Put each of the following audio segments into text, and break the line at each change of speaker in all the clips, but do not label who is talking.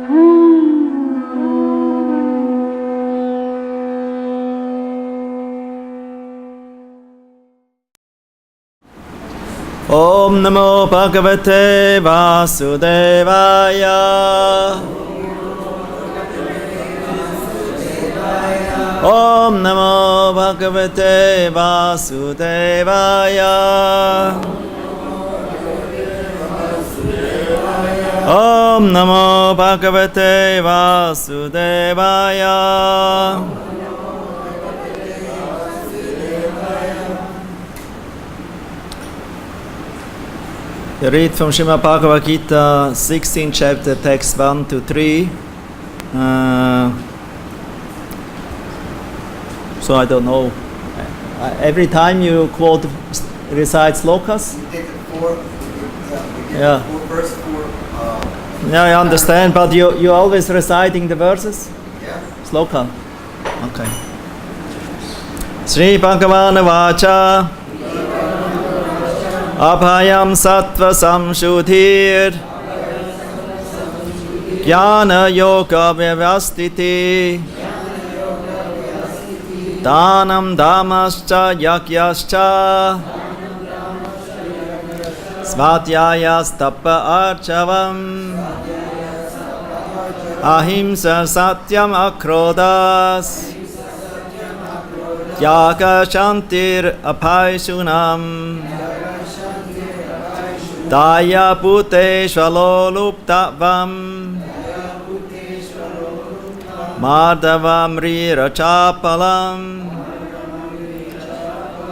Om Namo Bhagavate Vasudevaya. Om Namo Bhagavate Vasudevaya. Om Namo Bhagavate Vasudevaya. I read from Srimad Bhagavad-Gita, 16th chapter, text 1 to 3. So I don't know. Every time you quote, recite slokas?
We take the four,
Yeah.
four verse, four.
Yeah, I understand, but you always reciting the verses?
Yeah.
Sloka. Okay. Sri Bhagavan Vacha. Abhayam sattva samshuddhir jnana yoga vyavastiti dhanam dhamascha yagyascha svadhyayastapa archavam ahimsa satyam akrodas yaga shantir apaisunam Daya Bhute Shaloluptavam Madhavam Rirachapalam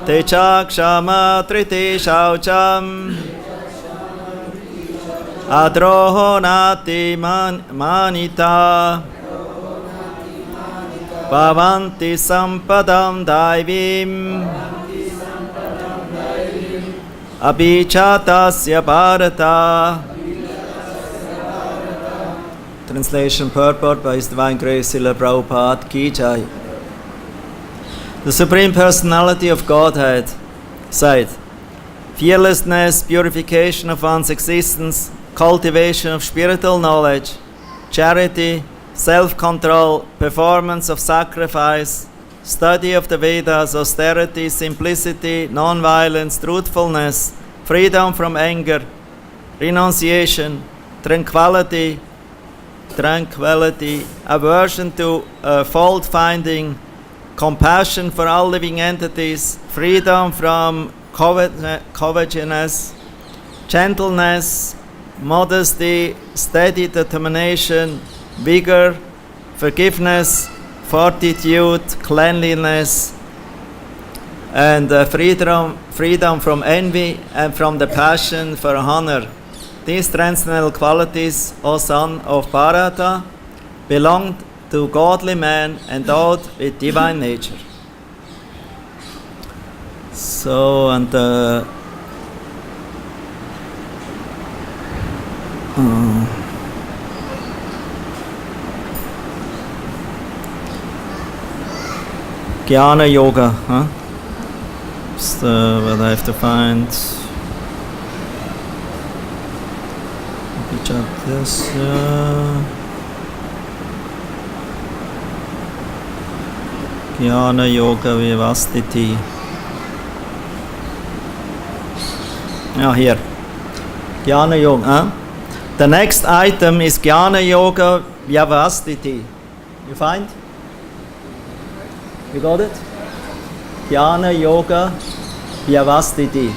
Techakshama Triti Shaucham Adrohonati Manita Bhavanti Sampadam Daivim Abhichatasya Bharata. Translation purport by His Divine Grace Srila Prabhupada Ki Jai. The Supreme Personality of Godhead said, fearlessness, purification of one's existence, cultivation of spiritual knowledge, charity, self-control, performance of sacrifice, study of the Vedas, austerity, simplicity, non-violence, truthfulness, freedom from anger, renunciation, tranquility, aversion to fault-finding, compassion for all living entities, freedom from covetousness, gentleness, modesty, steady determination, vigor, forgiveness, fortitude, cleanliness, and freedom from envy and from the passion for honor. These transcendental qualities, O son of Bharata, belong to godly man endowed with divine nature. So, and Jnana Yoga, huh? So, what I have to find. This. Jnana Yoga Vyavastiti. Here. Jnana Yoga. Huh? The next item is Jnana Yoga Vyavastiti. You find? You got it? Jnana Yoga Vyavastiti.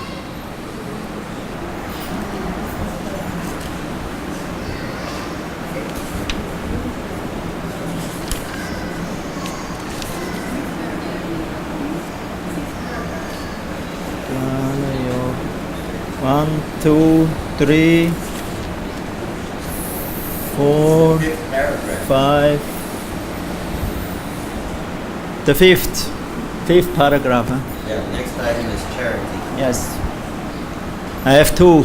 Jnana Yoga. 1, 2, 3, 4, 5. The fifth paragraph. Huh?
Yeah, next item is charity.
Yes. I have 2.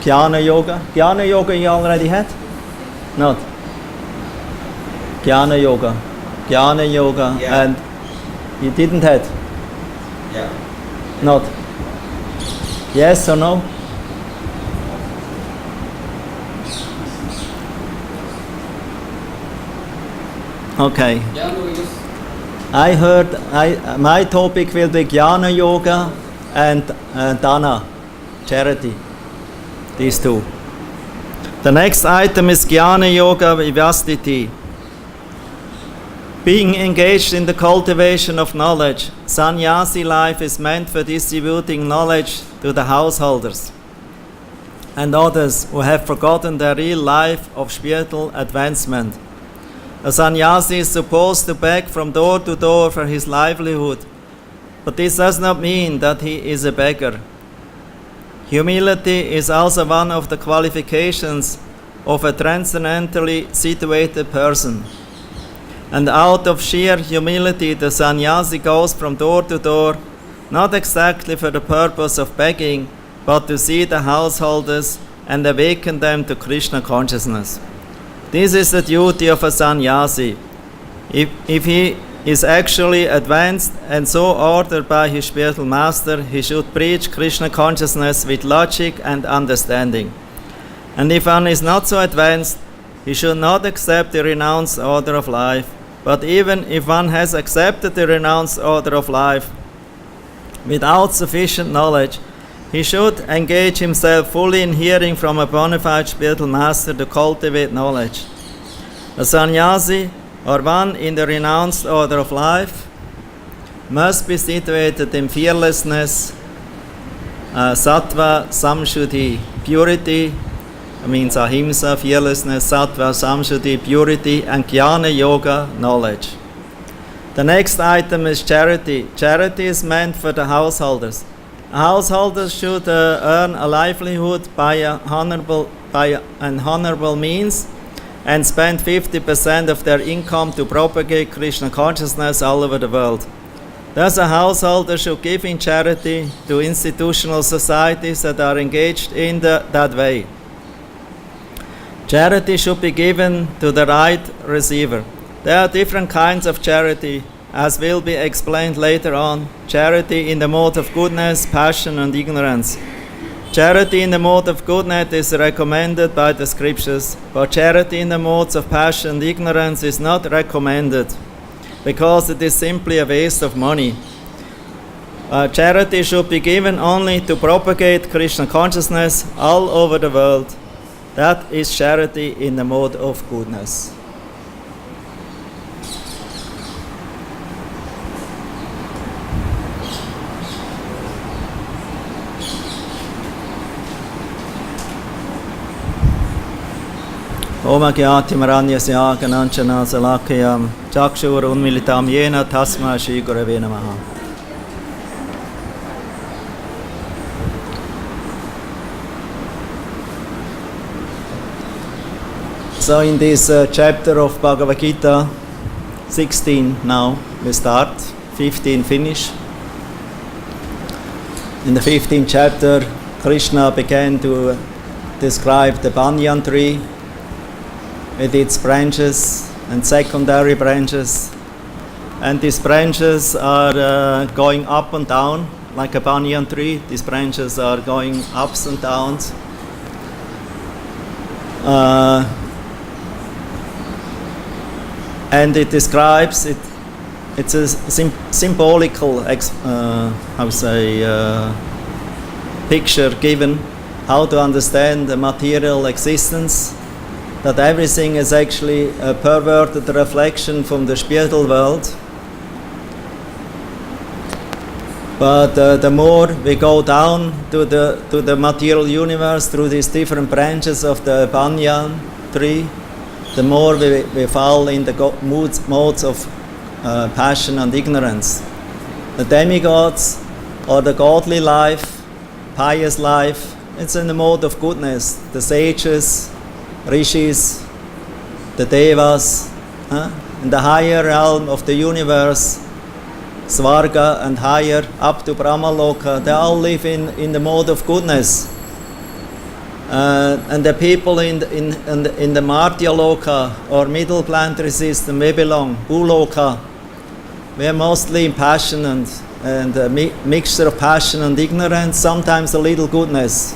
Jnana Yoga. Jnana Yoga you already had? Not. Jnana Yoga. Jnana Yoga.
Yeah.
And you didn't have?
Yeah.
Not. Yes or no? Okay.
Yeah, no, just
I heard my topic will be Jnana Yoga and Dana, charity. These two. The next item is Jnana Yoga Vivastiti. Being engaged in the cultivation of knowledge, sannyasi life is meant for distributing knowledge to the householders and others who have forgotten their real life of spiritual advancement. A sannyasi is supposed to beg from door to door for his livelihood, but this does not mean that he is a beggar. Humility is also one of the qualifications of a transcendentally situated person. And out of sheer humility, the sannyasi goes from door to door, not exactly for the purpose of begging, but to see the householders and awaken them to Krishna consciousness. This is the duty of a sannyasi. If he is actually advanced and so ordered by his spiritual master, he should preach Krishna consciousness with logic and understanding. And if one is not so advanced, he should not accept the renounced order of life. But even if one has accepted the renounced order of life without sufficient knowledge, he should engage himself fully in hearing from a bona fide spiritual master to cultivate knowledge. A sannyasi, or one in the renounced order of life, must be situated in fearlessness, sattva samshuddhi, purity, means ahimsa, fearlessness, sattva samshuddhi, purity, and jnana yoga, knowledge. The next item is charity. Charity is meant for the householders. Householders should earn a livelihood by an honorable means and spend 50% of their income to propagate Krishna consciousness all over the world. Thus, a householder should give in charity to institutional societies that are engaged in that way. Charity should be given to the right receiver. There are different kinds of charity, as will be explained later on. Charity in the mode of goodness, passion, and ignorance. Charity in the mode of goodness is recommended by the scriptures, but charity in the modes of passion and ignorance is not recommended, because it is simply a waste of money. Charity should be given only to propagate Krishna consciousness all over the world. That is charity in the mode of goodness. Om Agyati Maranyasya Gananchana Salakayam Chakshur Unmilitam Yena Tasma Shri Gurave Namaha. So in this chapter of Bhagavad-Gita, 16 now we start, 15 finish. In the 15th chapter, Krishna began to describe the banyan tree with its branches and secondary branches. And these branches are going up and down like a banyan tree. These branches are going ups and downs. And it describes it. It's a symbolical, picture given how to understand the material existence. That everything is actually a perverted reflection from the spiritual world. But the more we go down to the material universe through these different branches of the banyan tree, the more we fall in the modes of passion and ignorance. The demigods, or the godly life, pious life, it's in the mode of goodness. The sages, rishis, the devas, in the higher realm of the universe, Svarga and higher, up to Brahmaloka, they all live in the mode of goodness. And the people in the Martya Loka, or middle planetary system, we belong, Bhuloka. We are mostly passionate, and a mixture of passion and ignorance, sometimes a little goodness.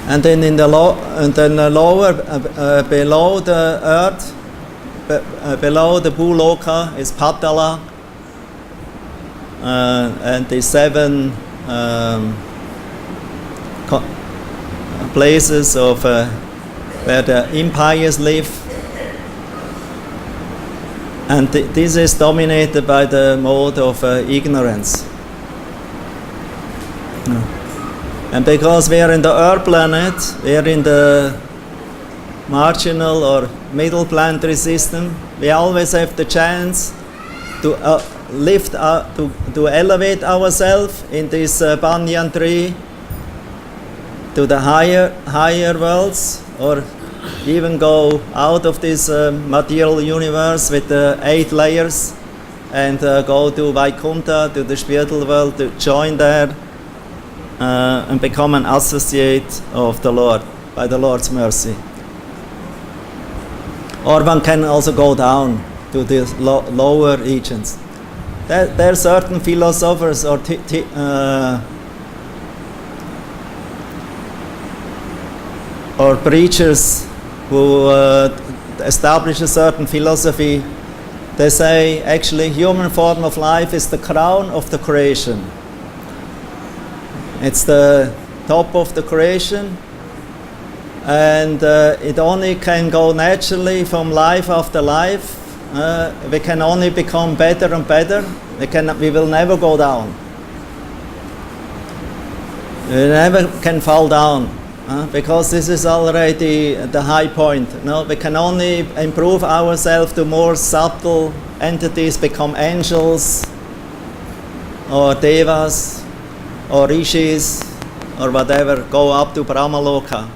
And then in the lower, below the earth, below the Bhuloka is Patala, and the 7 places of where the empires live, and this is dominated by the mode of ignorance. And because we are in the Earth planet, we are in the marginal or middle planetary system, we always have the chance to lift up, to elevate ourselves in this banyan tree to the higher worlds, or even go out of this material universe with the 8 layers and go to Vaikuntha, to the spiritual world, to join there and become an associate of the Lord by the Lord's mercy. Or one can also go down to the lower regions. There are certain philosophers or preachers who establish a certain philosophy. They say actually human form of life is the crown of the creation. It's the top of the creation, and it only can go naturally from life after life. We can only become better and better. We will never go down. We never can fall down. Because this is already the high point. No, we can only improve ourselves to more subtle entities, become angels, or devas, or rishis, or whatever, go up to Brahmaloka.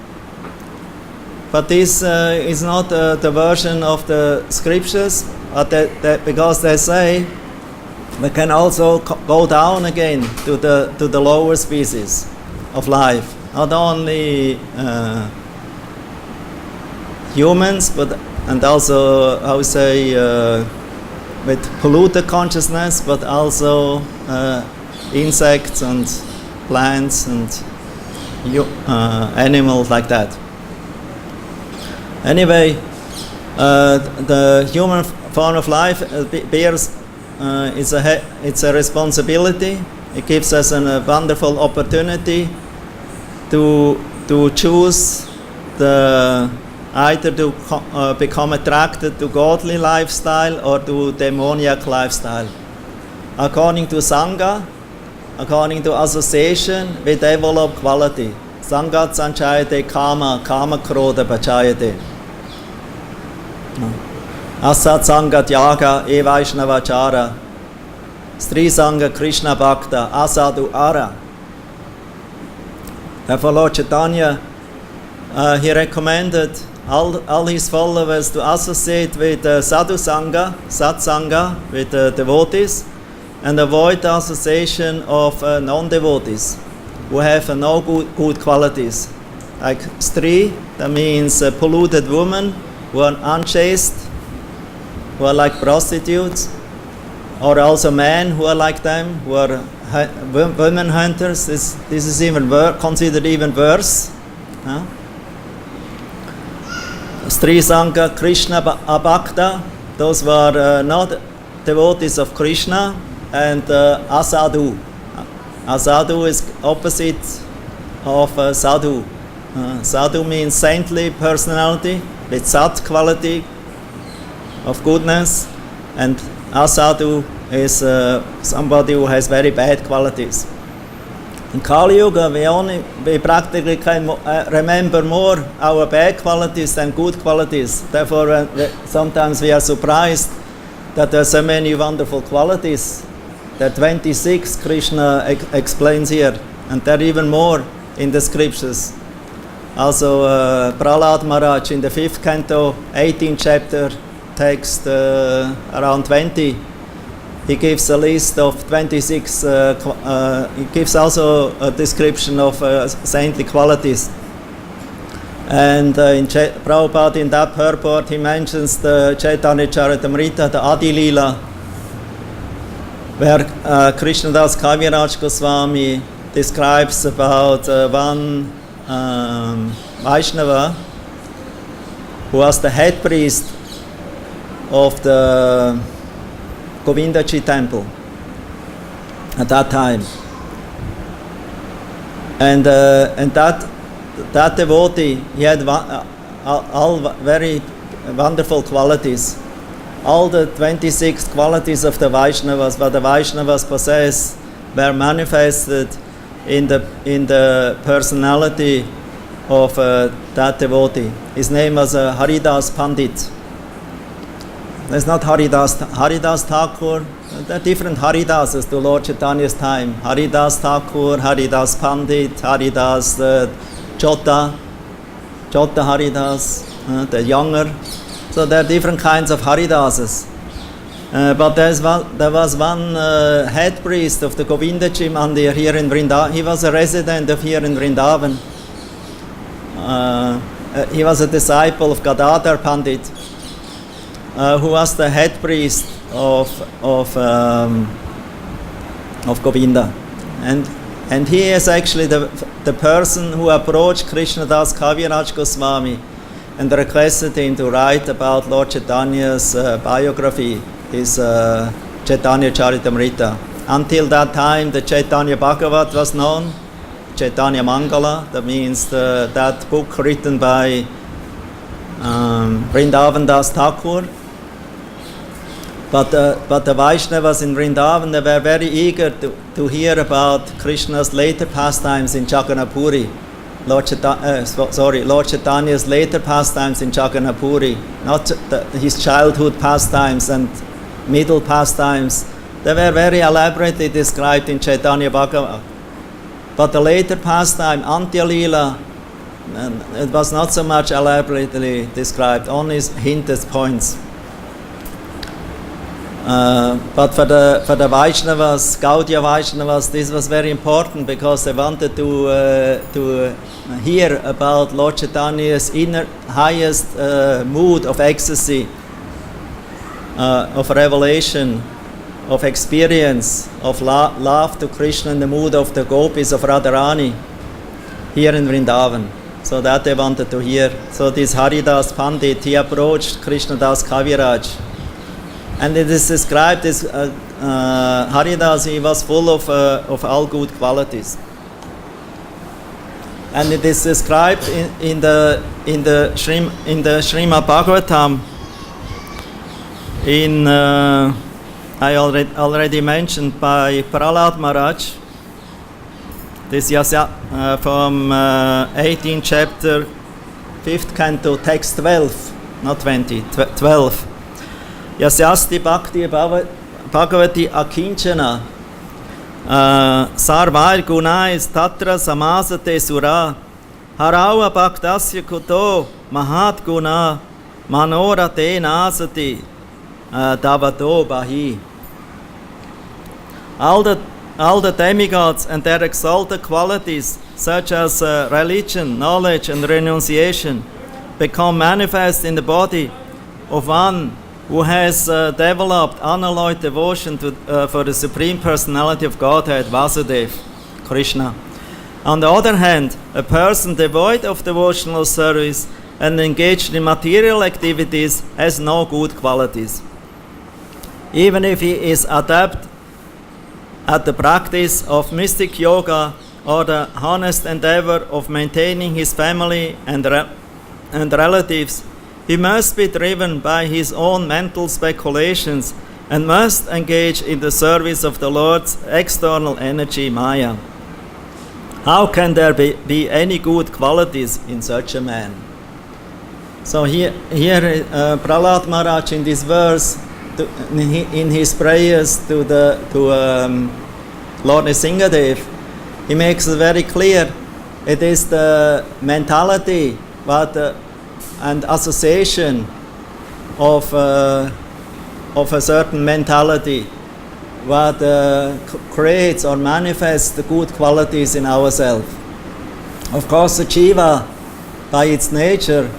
But this is not the version of the scriptures, because they say we can also go down again to the lower species of life. Not only humans, and also, I would say, with polluted consciousness, but also insects and plants and animals like that. Anyway, the human form of life bears it's a responsibility. It gives us a wonderful opportunity to choose either to become attracted to godly lifestyle or to demoniac lifestyle. According to Sangha, according to association, we develop quality. Sangat sanchayate kama krodha pachayate. Asat sangat yaga e vaishnavachara. Stri sangha Krishna bhakta asadu ara. Therefore, Lord Chaitanya, he recommended all his followers to associate with sadhu sangha, sat sangha, with devotees, and avoid the association of non-devotees who have no good qualities. Like stri, that means polluted women who are unchaste, who are like prostitutes, or also men who are like them, who are women hunters. This is even considered even worse. Stri Sangha Krishna Abhakta, those were not devotees of Krishna, and Asadu. Asadu is opposite of Sadhu. Sadhu means saintly personality with Sat quality of goodness, and Asadu is somebody who has very bad qualities. In Kali Yuga, we practically can remember more our bad qualities than good qualities. Therefore, sometimes we are surprised that there are so many wonderful qualities. There are 26 Krishna explains here, and there are even more in the scriptures. Also, Prahlad Maharaj in the 5th canto, 18th chapter, text around 20, he gives a list of 26, he gives also a description of saintly qualities. And in Prabhupada, in that purport, he mentions the Chaitanya Charitamrita, the Adi Lila, where Krishnadas Kaviraj Goswami describes about one Vaishnava who was the head priest of the Govindaji temple at that time. And that devotee, he had all very wonderful qualities. All the 26 qualities of the Vaishnavas, what the Vaishnavas possess, were manifested in the personality of that devotee. His name was Haridas Pandit. There's not Haridas Thakur. There are different Haridasas to Lord Chaitanya's time. Haridas Thakur, Haridas Pandit, Haridas Jota Haridas, the younger. So there are different kinds of Haridasas. But there was one head priest of the Govindaji Mandir here in Vrindavan. He was a resident of here in Vrindavan. He was a disciple of Gadadhar Pandit, who was the head priest of Govinda, and he is actually the person who approached Krishnadas Kaviraj Goswami and requested him to write about Lord Chaitanya's biography, his Chaitanya Charitamrita. Until that time, the Chaitanya Bhagavat was known, Chaitanya Mangala, that means that book written by Vrindavan Das Thakur. But the Vaishnavas in Vrindavan, they were very eager to hear about Krishna's later pastimes in Jagannath Puri. Lord Chaitanya's later pastimes in Jagannath Puri, not his childhood pastimes and middle pastimes. They were very elaborately described in Chaitanya Bhagavat. But the later pastime, Antya Leela, it was not so much elaborately described, only hinted points. But for the Vaishnavas, Gaudiya Vaishnavas, this was very important because they wanted to hear about Lord Chaitanya's highest mood of ecstasy, of revelation, of experience, of love to Krishna in the mood of the gopis of Radharani here in Vrindavan. So that they wanted to hear. So this Haridas Pandit, he approached Krishnadas Kaviraj. And it is described as Haridas, he was full of all good qualities. And it is described in the Srimad Bhagavatam. I already mentioned by Prahlad Maharaj. This is from 18th chapter, 5th canto, text 12, not 20, 12. Yasyasti bhakti bhagavati akinchana sarvair gunais tatra samasate sura harawa bhaktasya kuto mahat guna manorate nasati davato bahi. All the demigods and their exalted qualities, such as religion, knowledge, and renunciation, become manifest in the body of one who has developed unalloyed devotion for the Supreme Personality of Godhead, Vasudev, Krishna. On the other hand, a person devoid of devotional service and engaged in material activities has no good qualities. Even if he is adept at the practice of mystic yoga or the honest endeavor of maintaining his family and relatives, he must be driven by his own mental speculations and must engage in the service of the Lord's external energy, Maya. How can there be any good qualities in such a man? So here Prahlad Maharaj in this verse, in his prayers to Lord Nrsingadev, he makes it very clear. It is the mentality, and association of a certain mentality what creates or manifests the good qualities in ourselves. Of course, the jiva, by its nature,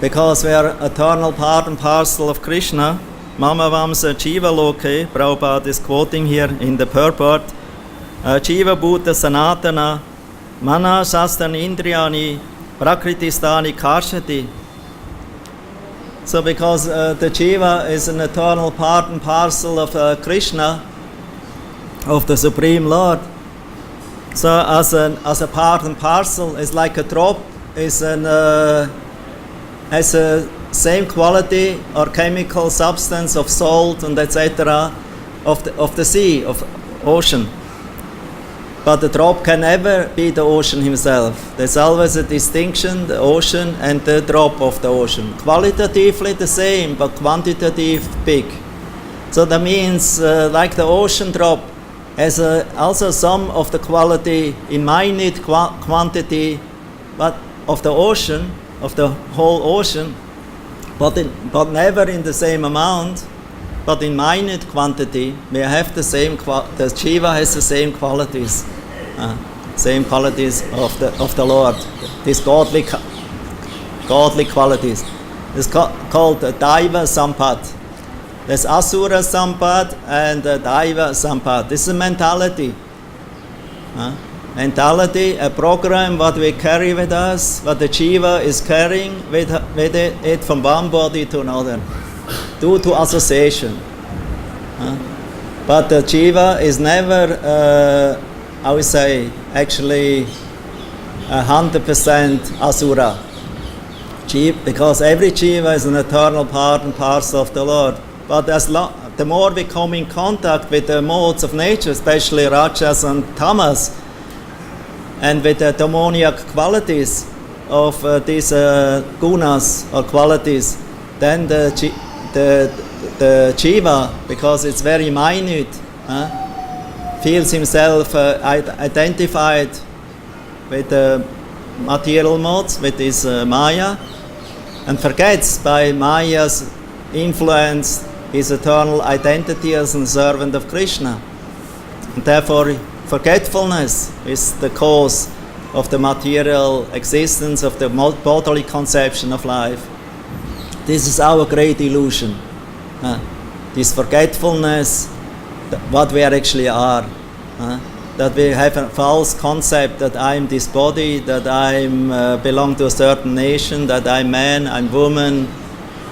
because we are eternal part and parcel of Krishna, Mama Vamsa Jiva Loke, Prabhupada is quoting here in the purport, Jiva Bhuta Sanatana, Mana Shastan Indriyani, Prakriti Stani Karshati. So because the jiva is an eternal part and parcel of Krishna, of the Supreme Lord, so as a part and parcel, it's like a drop, has a same quality or chemical substance of salt and etc. of the sea, of ocean. But the drop can never be the ocean himself. There's always a distinction, the ocean and the drop of the ocean. Qualitatively the same, but quantitative big. So that means like the ocean drop has also some of the quality in minute quantity, but of the ocean, of the whole ocean, but never in the same amount, but in minute quantity. We have the same. The jiva has the same qualities of the Lord. These godly qualities. It's called Daiva Sampat. There's Asura Sampat and Daiva Sampat. This is a mentality. Mentality, a program what we carry with us, what the jiva is carrying with it from one body to another, due to association. But the jiva is never, I would say, actually 100% asura. Because every jiva is an eternal part and parcel of the Lord. But the more we come in contact with the modes of nature, especially rajas and tamas, and with the demoniac qualities of these gunas or qualities, then the jiva, because it's very minute, feels himself identified with the material modes, with this Maya, and forgets by Maya's influence his eternal identity as a servant of Krishna. And therefore, forgetfulness is the cause of the material existence, of the bodily conception of life. This is our great illusion. This forgetfulness, what we actually are. That we have a false concept that I'm this body, that I belong to a certain nation, that I'm man, I'm woman,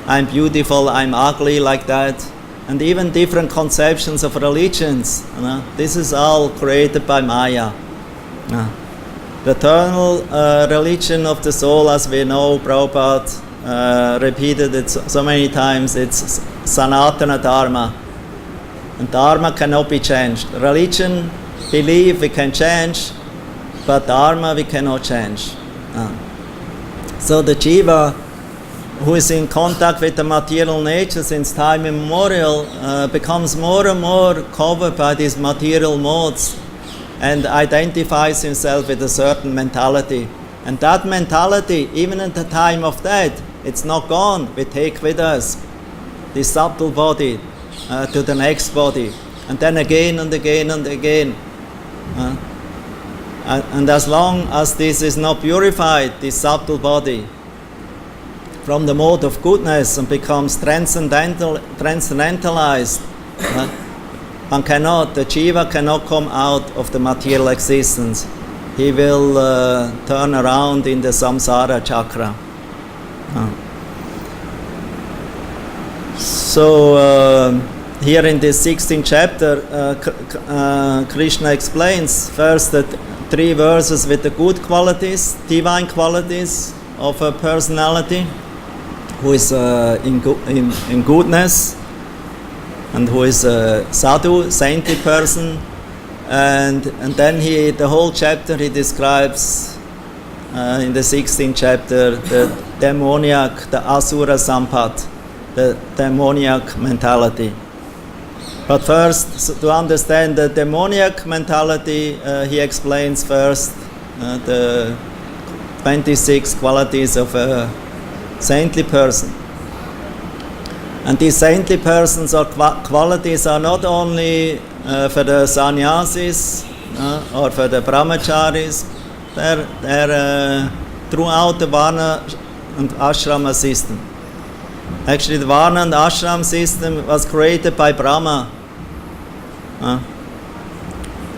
I'm beautiful, I'm ugly, like that. And even different conceptions of religions. This is all created by Maya. The eternal religion of the soul, as we know, Prabhupada repeated it so many times, it's Sanatana Dharma. And Dharma cannot be changed. Religion, belief we can change, but Dharma we cannot change. So the jiva, who is in contact with the material nature since time immemorial, becomes more and more covered by these material modes and identifies himself with a certain mentality. And that mentality, even at the time of death, it's not gone. We take with us this subtle body to the next body, and then again and again and again. And as long as this is not purified, this subtle body, from the mode of goodness and becomes transcendentalized, the jiva cannot come out of the material existence. He will turn around in the samsara chakra. So here in this 16th chapter, Krishna explains first that 3 verses with the good qualities, divine qualities of a personality, who is in goodness, and who is a sadhu, saintly person, and then the whole chapter he describes in the 16th chapter the demoniac, the asura sampat, the demoniac mentality. But first, to understand the demoniac mentality, he explains first the 26 qualities of a saintly person. And these saintly persons or qualities are not only for the sannyasis or for the brahmacharis, they're throughout the varna and ashrama system. Actually, the varna and ashram system was created by Brahma.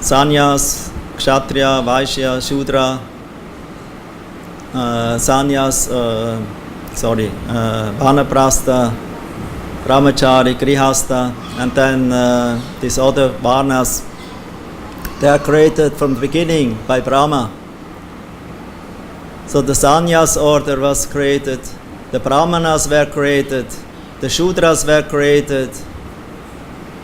Sannyas, kshatriya, vaishya, shudra, sannyas, Vanaprastha, Brahmachari, Grihastha, and then these other Varnas, they are created from the beginning by Brahma. So the Sannyas order was created, the Brahmanas were created, the Shudras were created,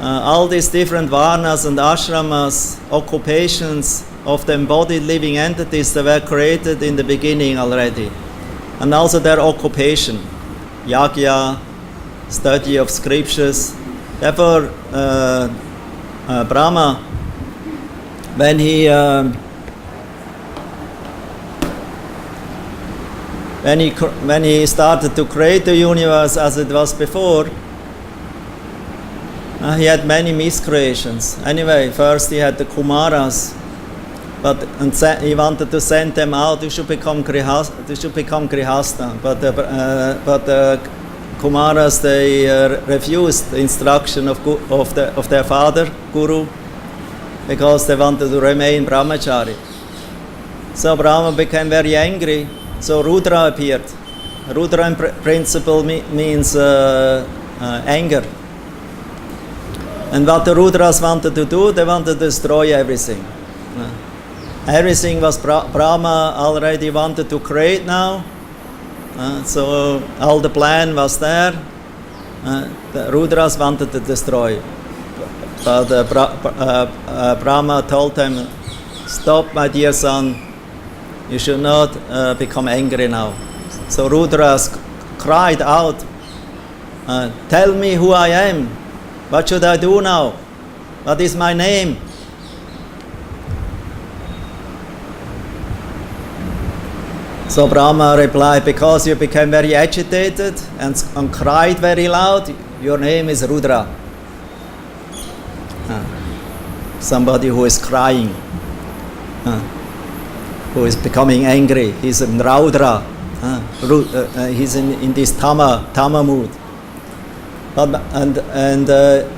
all these different Varnas and Ashramas, occupations of the embodied living entities, that were created in the beginning already. And also their occupation, yagya, study of scriptures. Therefore, Brahma, when he started to create the universe as it was before, he had many miscreations. Anyway, first he had the Kumaras, he wanted to send them out. You should become Grihastha. But the Kumaras, they refused the instruction of their father, Guru, because they wanted to remain brahmachari. So Brahma became very angry. So Rudra appeared. Rudra in principle means anger. And what the Rudras wanted to do, they wanted to destroy everything. Everything was Brahma already wanted to create now. So all the plan was there. The Rudras wanted to destroy. But Brahma told them, stop, my dear son. You should not become angry now. So Rudras cried out, tell me who I am. What should I do now? What is my name? So Brahma replied, because you became very agitated and cried very loud, your name is Rudra. Somebody who is crying, who is becoming angry. He's in Raudra. He's in this Tama mood.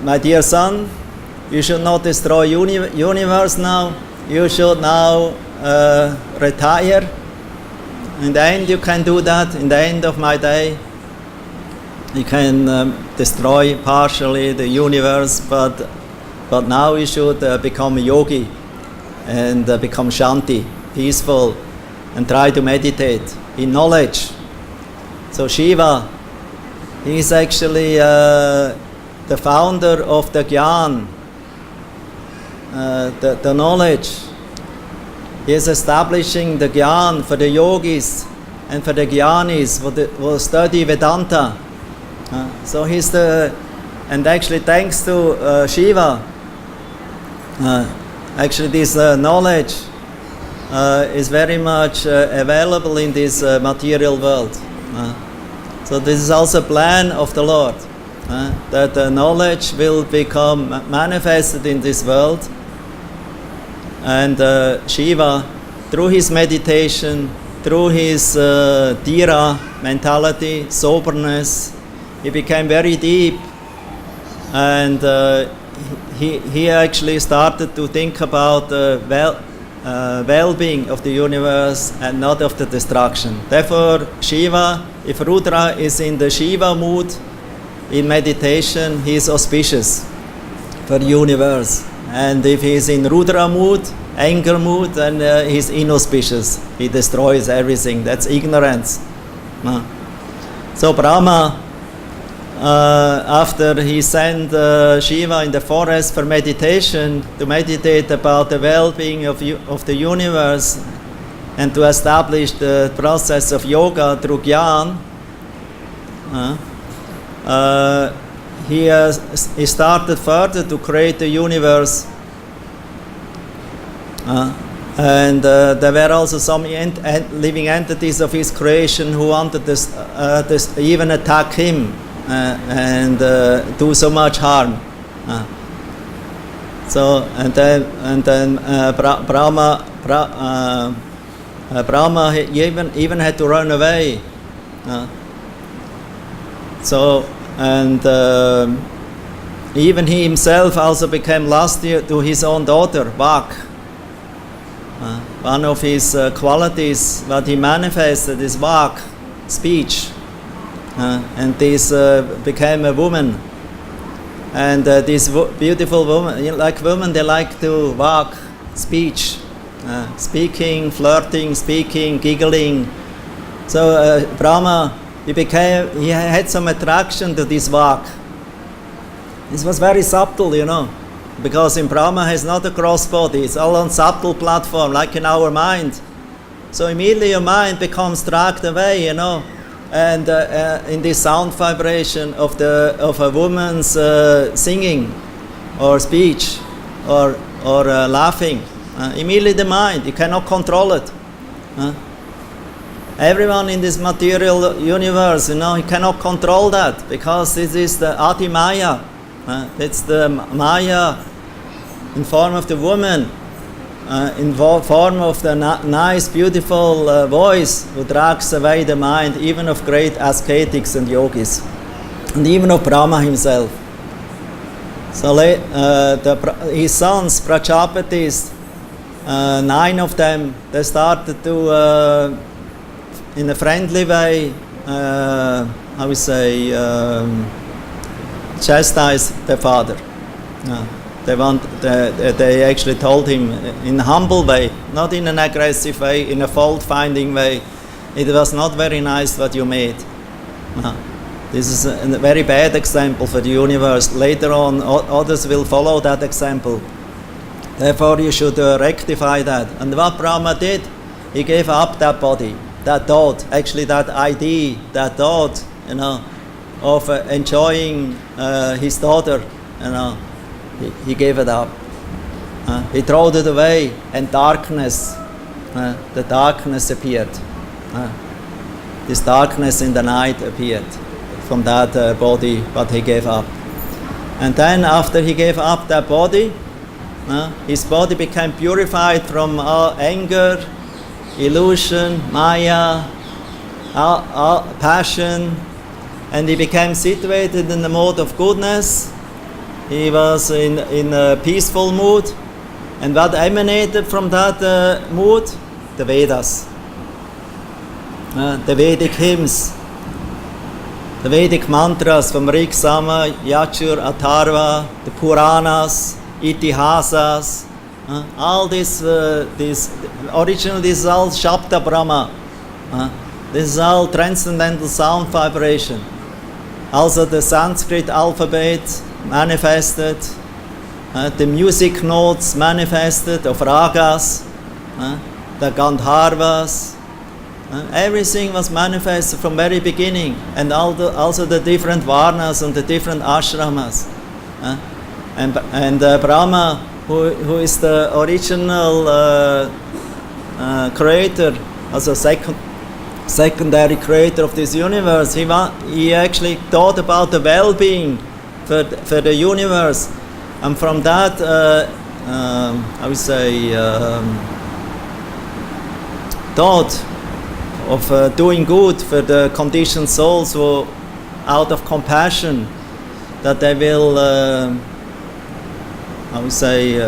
My dear son, you should not destroy universe now. You should now retire. In the end, you can do that. In the end of my day, you can destroy partially the universe, but now you should become a yogi and become shanti, peaceful, and try to meditate in knowledge. So Shiva, he is actually the founder of the Gyan, the knowledge. He is establishing the Gyan for the yogis and for the Gyanis who study Vedanta. So he's and actually thanks to Shiva, actually this knowledge is very much available in this material world. So this is also a plan of the Lord, that the knowledge will become manifested in this world. And Shiva, through his meditation, through his dhira mentality, soberness, he became very deep, and he actually started to think about the well-being of the universe and not of the destruction. Therefore, Shiva, if Rudra is in the Shiva mood, in meditation, he is auspicious for the universe. And if he is in Rudra mood, anger mood, then he is inauspicious. He destroys everything. That's ignorance. So Brahma, after he sent Shiva in the forest for meditation, to meditate about the well-being of the universe and to establish the process of yoga through Gyan, he started further to create the universe. And there were also some living entities of his creation who wanted to even attack him and do so much harm. So and then Brahma even had to run away. So and even he himself also became lost to his own daughter, Vak. One of his qualities that he manifested is Vak, speech. and this became a woman. And this beautiful woman, like women, they like to walk, speech, speaking, flirting, speaking, giggling. So Brahma, he had some attraction to this walk. This was very subtle, because in Brahma has not a cross body. It's all on subtle platform, like in our mind. So immediately your mind becomes dragged away, and in this sound vibration of a woman's singing or speech or laughing. Immediately the mind, you cannot control it. Everyone in this material universe, you cannot control that, because this is the Adi Maya. It's the Maya in form of the woman, in form of the nice, beautiful voice who drags away the mind, even of great ascetics and yogis, and even of Brahma himself. So his sons, Prajapatis, 9 of them, they started to, in a friendly way, chastise their father. They actually told him in a humble way, not in an aggressive way, in a fault-finding way. It was not very nice what you made. This is a very bad example for the universe. Later on, others will follow that example. Therefore, you should rectify that. And what Brahma did, he gave up that body, that thought, actually that idea, that thought, of enjoying his daughter, he gave it up. He threw it away, and darkness, the darkness appeared. This darkness in the night appeared from that body, but he gave up. And then after he gave up that body, his body became purified from all anger, illusion, maya, passion, and he became situated in the mode of goodness. He was in a peaceful mood. And what emanated from that mood? The Vedas. The Vedic hymns. The Vedic mantras from Rig, Sama, Yajur, Atharva, the Puranas, Itihasas. All this originally this is all Shabda Brahma. This is all transcendental sound vibration. Also the Sanskrit alphabet manifested, the music notes manifested of ragas, the Gandharvas, everything was manifested from very beginning, and also the different varnas and the different ashramas. And Brahma, who is the original creator, also secondary creator of this universe, he actually thought about the well-being for the universe, and from that, thought of doing good for the conditioned souls who, out of compassion, that they will,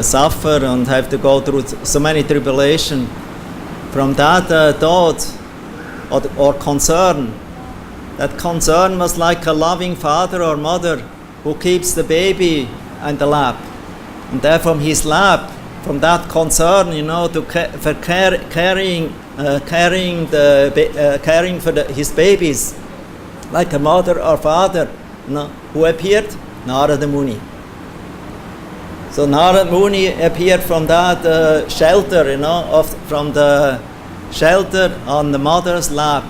suffer and have to go through so many tribulations. From that thought or concern, that concern was like a loving father or mother who keeps the baby in the lap, and there from his lap, from that concern, for caring for his babies, like a mother or father, who appeared? Narada Muni. So Narada Muni appeared from that shelter, from the shelter on the mother's lap.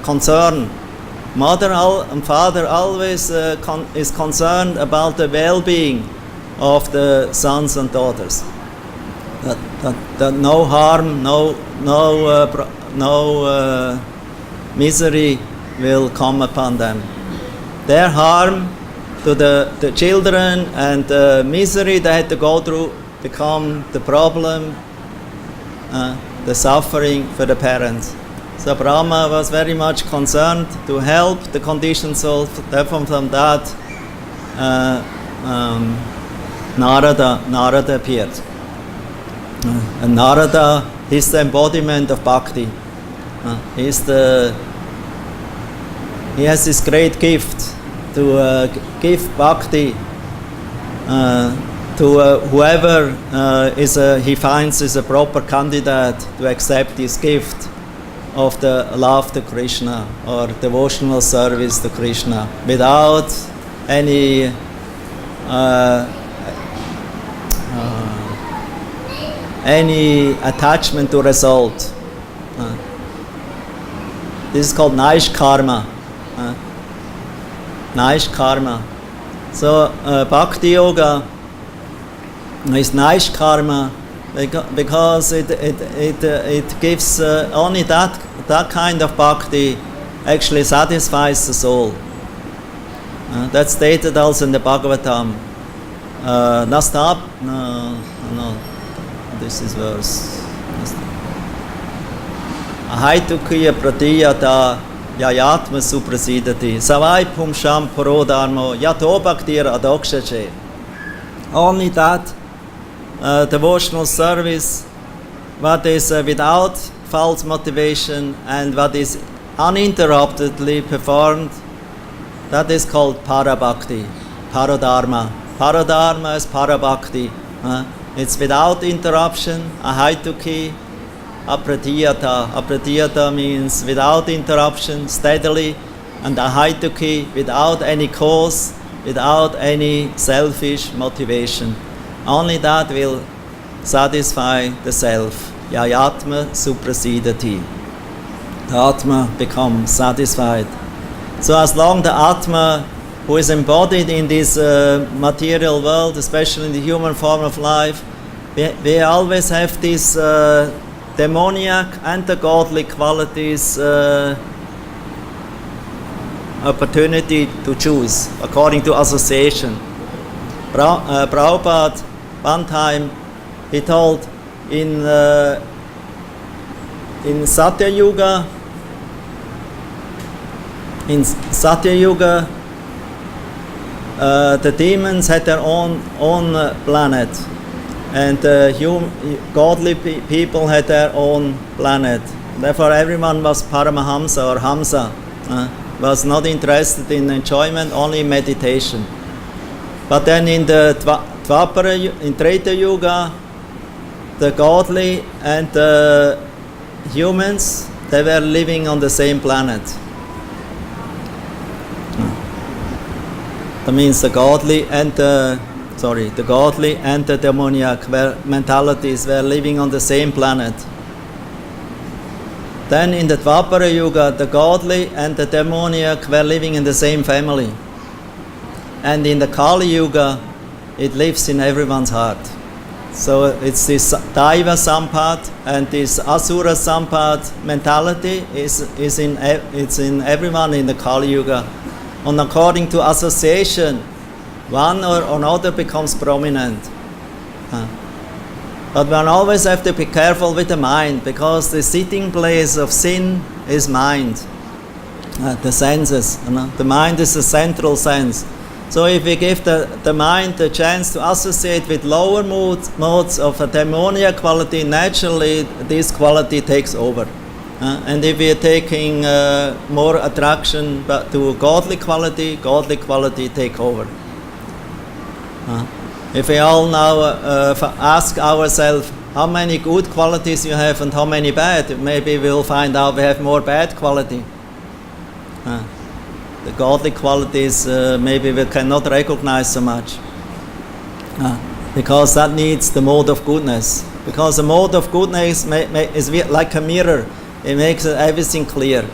Concern. Mother and father always is concerned about the well-being of the sons and daughters. That no harm, no misery will come upon them. Their harm to the children and the misery they had to go through become the problem, the suffering for the parents. So Brahma was very much concerned to help the conditioned souls. Therefore, from that, Narada appeared. And Narada is the embodiment of bhakti. He's the he has this great gift to give bhakti to whoever he finds is a proper candidate to accept this gift of the love to Krishna or devotional service to Krishna without any attachment to result. This is called Naish Karma. Naish Karma. So Bhakti Yoga is Naish Karma because it gives only that kind of bhakti actually satisfies the soul. That's stated also in the Bhagavatam. No, this is verse. Ahaitukya pratiyata yayatma suprasidati savai pumsham purodharmo yato bhaktir adokshache. Only that devotional service what is without false motivation and what is uninterruptedly performed, that is called parabhakti, paradharma. Paradharma is parabhakti. It's without interruption, ahaituki, apratiyata. Apratiyata means without interruption, steadily, and ahaituki, without any cause, without any selfish motivation. Only that will satisfy the self. Yayatma suprasidati. The Atma becomes satisfied. So as long the Atma who is embodied in this material world, especially in the human form of life, we always have these demoniac and the godly qualities opportunity to choose according to association. Prabhupada, one time, he told in Satya Yuga, the demons had their own planet, and godly people had their own planet. Therefore, everyone was Paramahamsa or Hamsa, was not interested in enjoyment, only meditation. But then in the Dvapara, in Treta Yuga, the godly and the humans, they were living on the same planet. That means the godly and the demoniac mentalities were living on the same planet. Then in the Dvapara Yuga, the godly and the demoniac were living in the same family. And in the Kali Yuga, it lives in everyone's heart. So it's this Daiva Sampat and this Asura Sampat mentality it's in everyone in the Kali Yuga. And according to association, one or another becomes prominent. But one always have to be careful with the mind, because the sitting place of sin is mind, the senses. The mind is the central sense. So if we give the mind the chance to associate with lower modes of a demoniac quality, naturally this quality takes over. And if we are taking more attraction to godly quality take over. If we all now ask ourselves how many good qualities you have and how many bad, maybe we'll find out we have more bad quality. The godly qualities maybe we cannot recognize so much, because that needs the mode of goodness. Because the mode of goodness is like a mirror. It makes everything clear.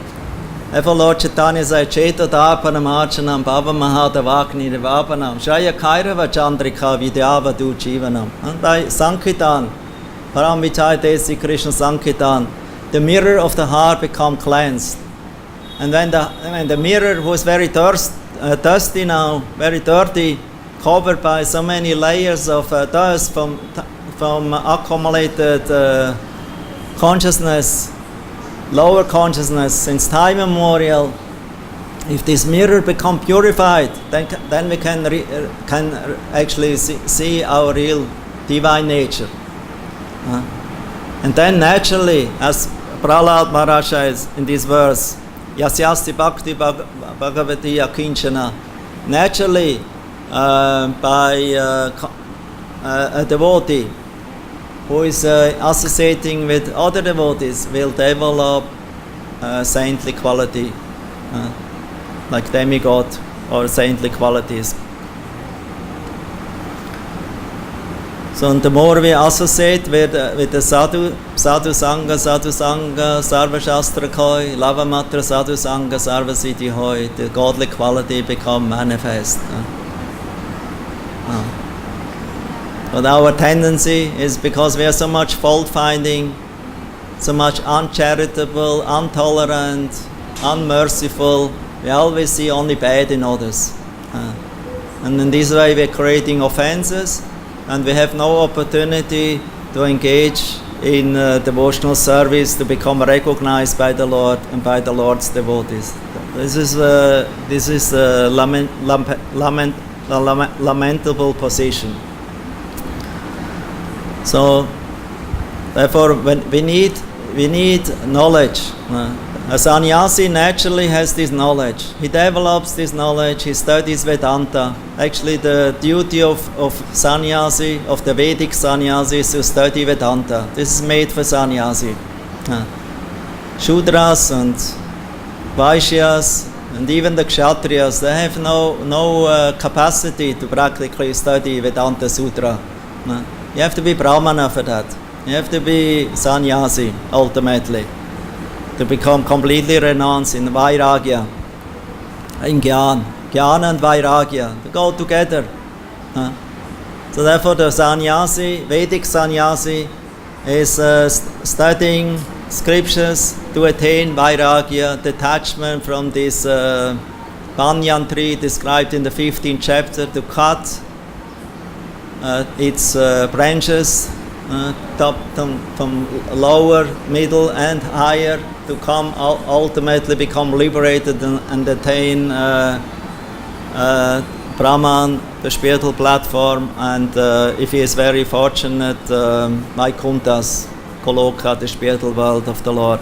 Therefore Lord Chaitanya said, Cheta Darpanam Archanam Bhava Mahadavakni Nivapanam Shaya Kairava Chandrika Vidyava Du Jivanam. And by Sankirtan, Paramvichai Desi Krishna Sankirtan, the mirror of the heart become cleansed. And when the mirror was very dusty now, very dirty, covered by so many layers of dust from accumulated consciousness, lower consciousness since time immemorial, if this mirror become purified, then we can actually see our real divine nature. And then naturally, as Prahlad Maharaj says in this verse, yasyasti bhakti bhagavati akinchana. Naturally, by a devotee who is associating with other devotees will develop saintly quality, like demigod or saintly qualities. So, and the more we associate with the sadhu sangha, sarva shastra koi, lava matra sadhu sangha, sarva siddhi hoy, the godly quality become manifest. But our tendency is, because we are so much fault-finding, so much uncharitable, intolerant, unmerciful, we always see only bad in others. And in this way we are creating offenses, and we have no opportunity to engage in devotional service, to become recognized by the Lord and by the Lord's devotees. This is a lamentable position. So, therefore, when we need knowledge. A sannyasi naturally has this knowledge. He develops this knowledge. He studies Vedanta. Actually, the duty of sannyasi, of the Vedic sannyasi, is to study Vedanta. This is made for sannyasi. Shudras and Vaishyas and even the Kshatriyas, they have no capacity to practically study Vedanta Sutra. You have to be Brahmana for that. You have to be sannyasi, ultimately, to become completely renounced in Vairagya, in Jnana. Jnana and Vairagya, they go together. So therefore the sannyasi, Vedic sannyasi, is studying scriptures to attain Vairagya, detachment from this banyan tree described in the 15th chapter, to cut its branches, top from lower, middle and higher, to come ultimately become liberated and attain Brahman, the spiritual platform, and if he is very fortunate, Vaikunthas, Koloka, the spiritual world of the Lord.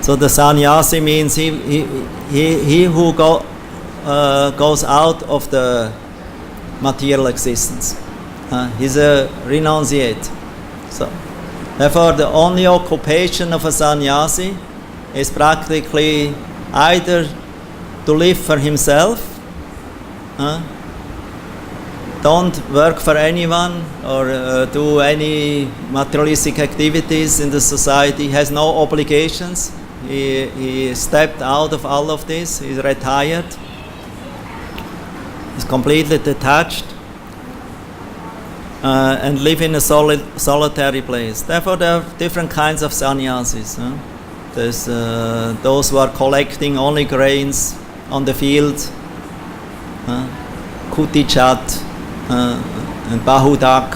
So the sannyasi means he who goes out of the material existence. He's a renunciate. So, therefore, the only occupation of a sannyasi is practically either to live for himself, don't work for anyone or do any materialistic activities in the society, has no obligations. He stepped out of all of this, he's retired, he's completely detached, and live in a solitary place. Therefore, there are different kinds of sannyasis. There's those who are collecting only grains on the field, Kutichat and Bahudak,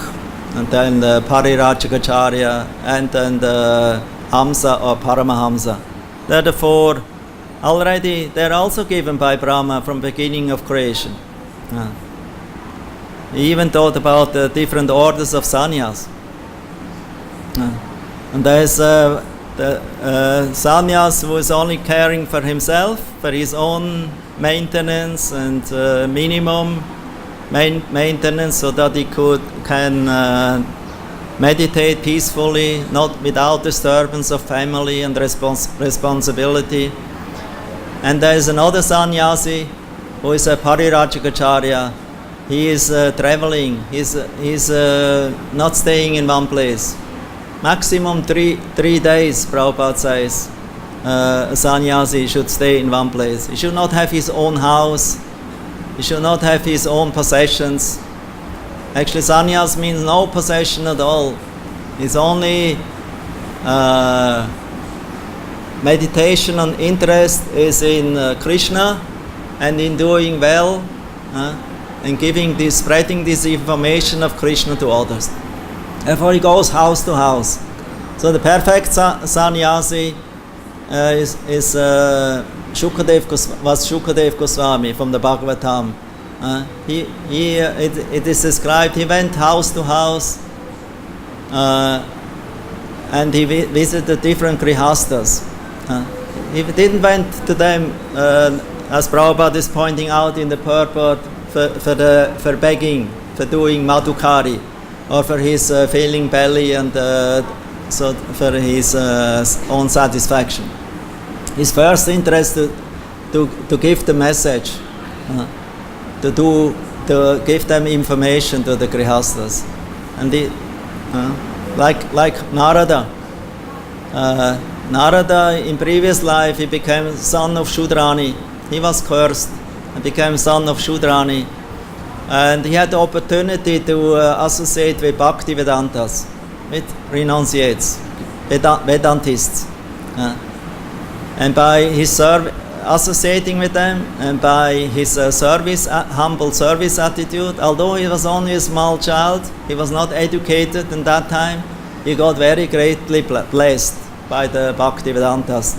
and then the Parirajikacharya, and then the Hamsa or Paramahamsa. They're the four. Already, they're also given by Brahma from beginning of creation. He even thought about the different orders of sannyas. And there's the sannyas who is only caring for himself, for his own maintenance and minimum maintenance, so that he can meditate peacefully, not without disturbance of family and responsibility. And there is another sannyasi who is a Parirajikacharya. He is traveling. He's not staying in one place. Maximum three days, Prabhupada says, a sannyasi should stay in one place. He should not have his own house. He should not have his own possessions. Actually, sannyas means no possession at all. It's only meditation and interest is in Krishna and in doing well and spreading this information of Krishna to others. Therefore, he goes house to house. So the perfect sannyasi is Shukadev Goswami from the Bhagavatam. It is described, he went house to house and he visited different grihastas. he didn't went to them, as Prabhupada is pointing out in the purport, for begging, for doing madhukari, or for his filling belly and so for his own satisfaction. His first interest to give the message, to give them information to the grihasthas, and like Narada. Narada in previous life he became son of Shudrani. He was cursed and became son of Shudrani, and he had the opportunity to associate with Bhakti-Vedantas, with renunciates, Vedantists, and by his associating with them and by his humble service attitude, although he was only a small child, he was not educated in that time, he got very greatly blessed by the Bhakti-Vedantas,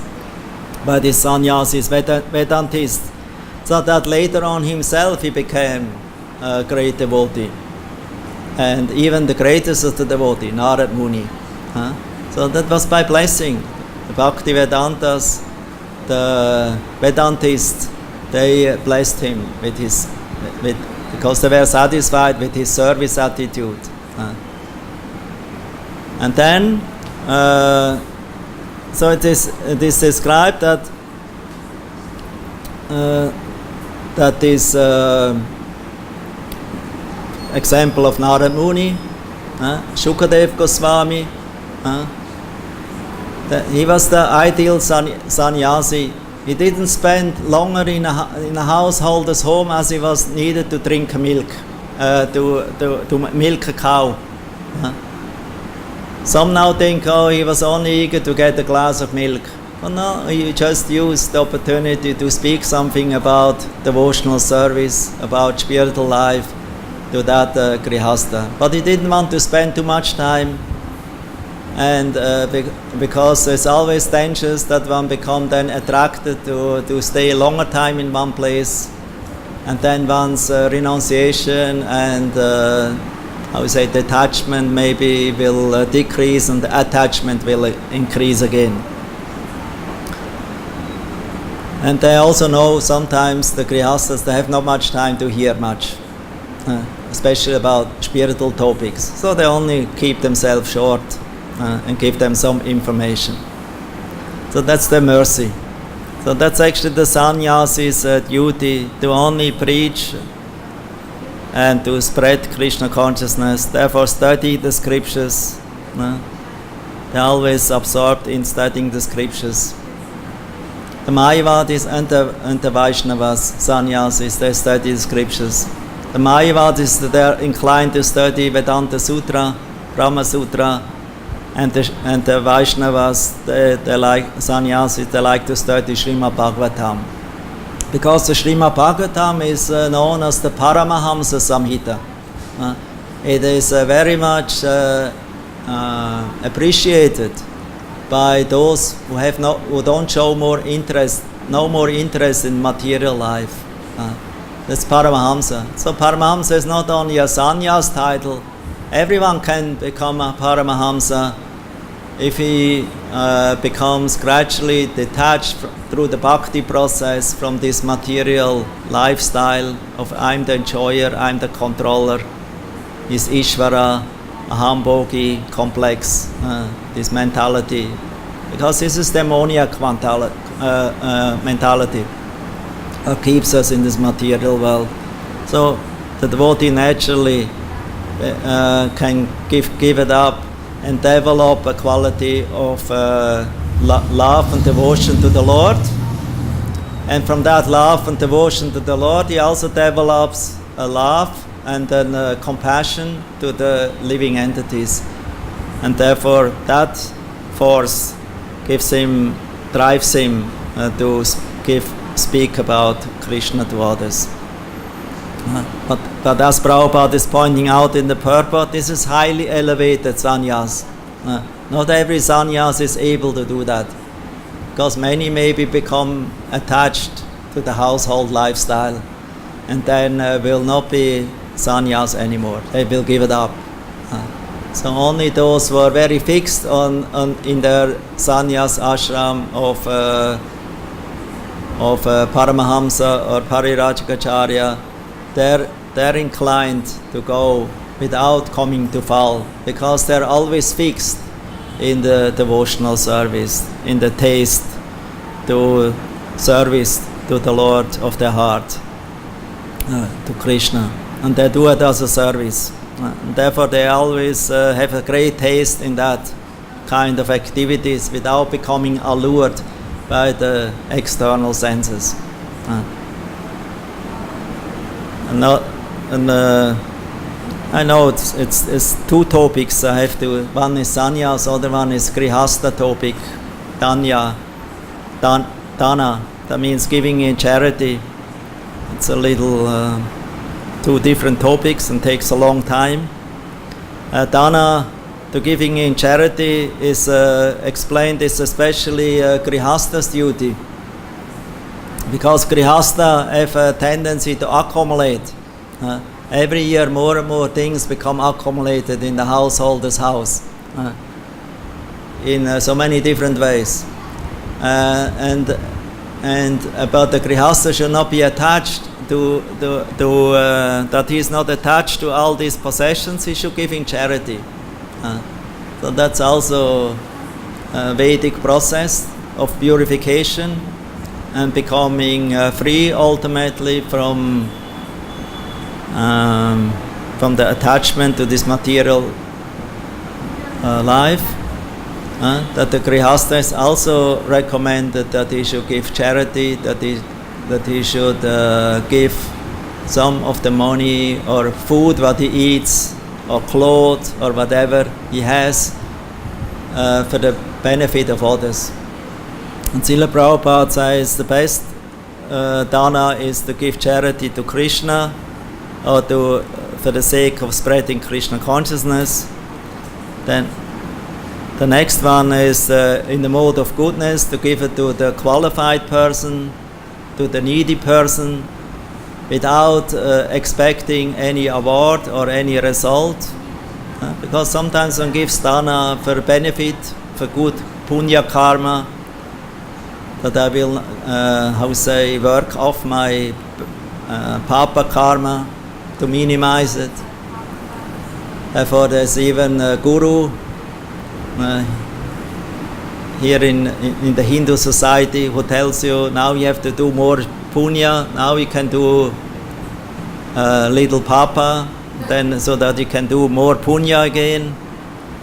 by the sannyasis, Vedantists, so that later on himself he became a great devotee, and even the greatest of the devotee, Narad Muni. So that was by blessing. The Bhakti-Vedantas, the Vedantists, they blessed him because they were satisfied with his service attitude. And then, so it is described that this example of Narad Muni, Shukadev Goswami, he was the ideal sannyasi. He didn't spend longer in a householder's home as he was needed to drink milk, to milk a cow. Some now think, oh, he was only eager to get a glass of milk. But no, he just used the opportunity to speak something about devotional service, about spiritual life to that grihastha. But he didn't want to spend too much time, and because it's always dangerous that one become then attracted to stay a longer time in one place, and then one's renunciation and detachment maybe will decrease and the attachment will increase again. And they also know sometimes the grihasthas, they have not much time to hear much, especially about spiritual topics. So they only keep themselves short and give them some information. So that's their mercy. So that's actually the sannyasi's duty, to only preach and to spread Krishna consciousness. Therefore study the scriptures. They're always absorbed in studying the scriptures. The Mayavadis and the Vaishnavas, sannyasis, they study the scriptures. The Mayavadis, they're inclined to study Vedanta Sutra, Brahma Sutra, and the Vaishnavas, they like sannyasis, they like to study Srimad Bhagavatam. Because the Srimad Bhagavatam is known as the Paramahamsa Samhita. It is very much appreciated by those who don't show no more interest in material life. That's Paramahamsa. So Paramahamsa is not only a sannyas title. Everyone can become a Paramahamsa if he becomes gradually detached through the bhakti process from this material lifestyle of I'm the enjoyer, I'm the controller, is Ishvara, Ahambhogi, complex, this mentality. Because this is demoniac mentality that keeps us in this material world. So the devotee naturally can give it up and develop a quality of love and devotion to the Lord. And from that love and devotion to the Lord, he also develops a love and then compassion to the living entities. And therefore that force drives him to speak about Krishna to others. But as Prabhupada is pointing out in the purport, this is highly elevated sannyas. Not every sannyas is able to do that, because many maybe become attached to the household lifestyle and then will not be sannyas anymore. They will give it up. So only those who are very fixed in their sannyas ashram of of Paramahamsa or Parirajikacharya, they're inclined to go without coming to fall, because they're always fixed in the devotional service, in the taste to service to the Lord of their heart, to Krishna, and they do it as a service. Therefore they always have a great taste in that kind of activities without becoming allured by the external senses. I know it's two topics I have to. One is sannyas, other one is grihastha topic, dana. That means giving in charity. It's a little two different topics and takes a long time. Dana, to giving in charity, is explained is especially grihastha's duty, because grihastha have a tendency to accumulate. Every year more and more things become accumulated in the householder's house in so many different ways. But the grihastha should not be attached to that he is not attached to all these possessions. He should give in charity. So that's also a Vedic process of purification and becoming free ultimately from the attachment to this material life. That the grihastha is also recommended that he should give charity, that he should give some of the money or food what he eats or clothes or whatever he has for the benefit of others. And Srila Prabhupada says the best dana is to give charity to Krishna, or for the sake of spreading Krishna consciousness. Then the next one is in the mode of goodness, to give it to the qualified person, to the needy person, without expecting any award or any result. Because sometimes one gives dana for benefit, for good punya karma, that I will, work off my papa karma, to minimize it. Therefore there's even a guru here in the Hindu society who tells you now you have to do more punya, now you can do little papa, then so that you can do more punya again.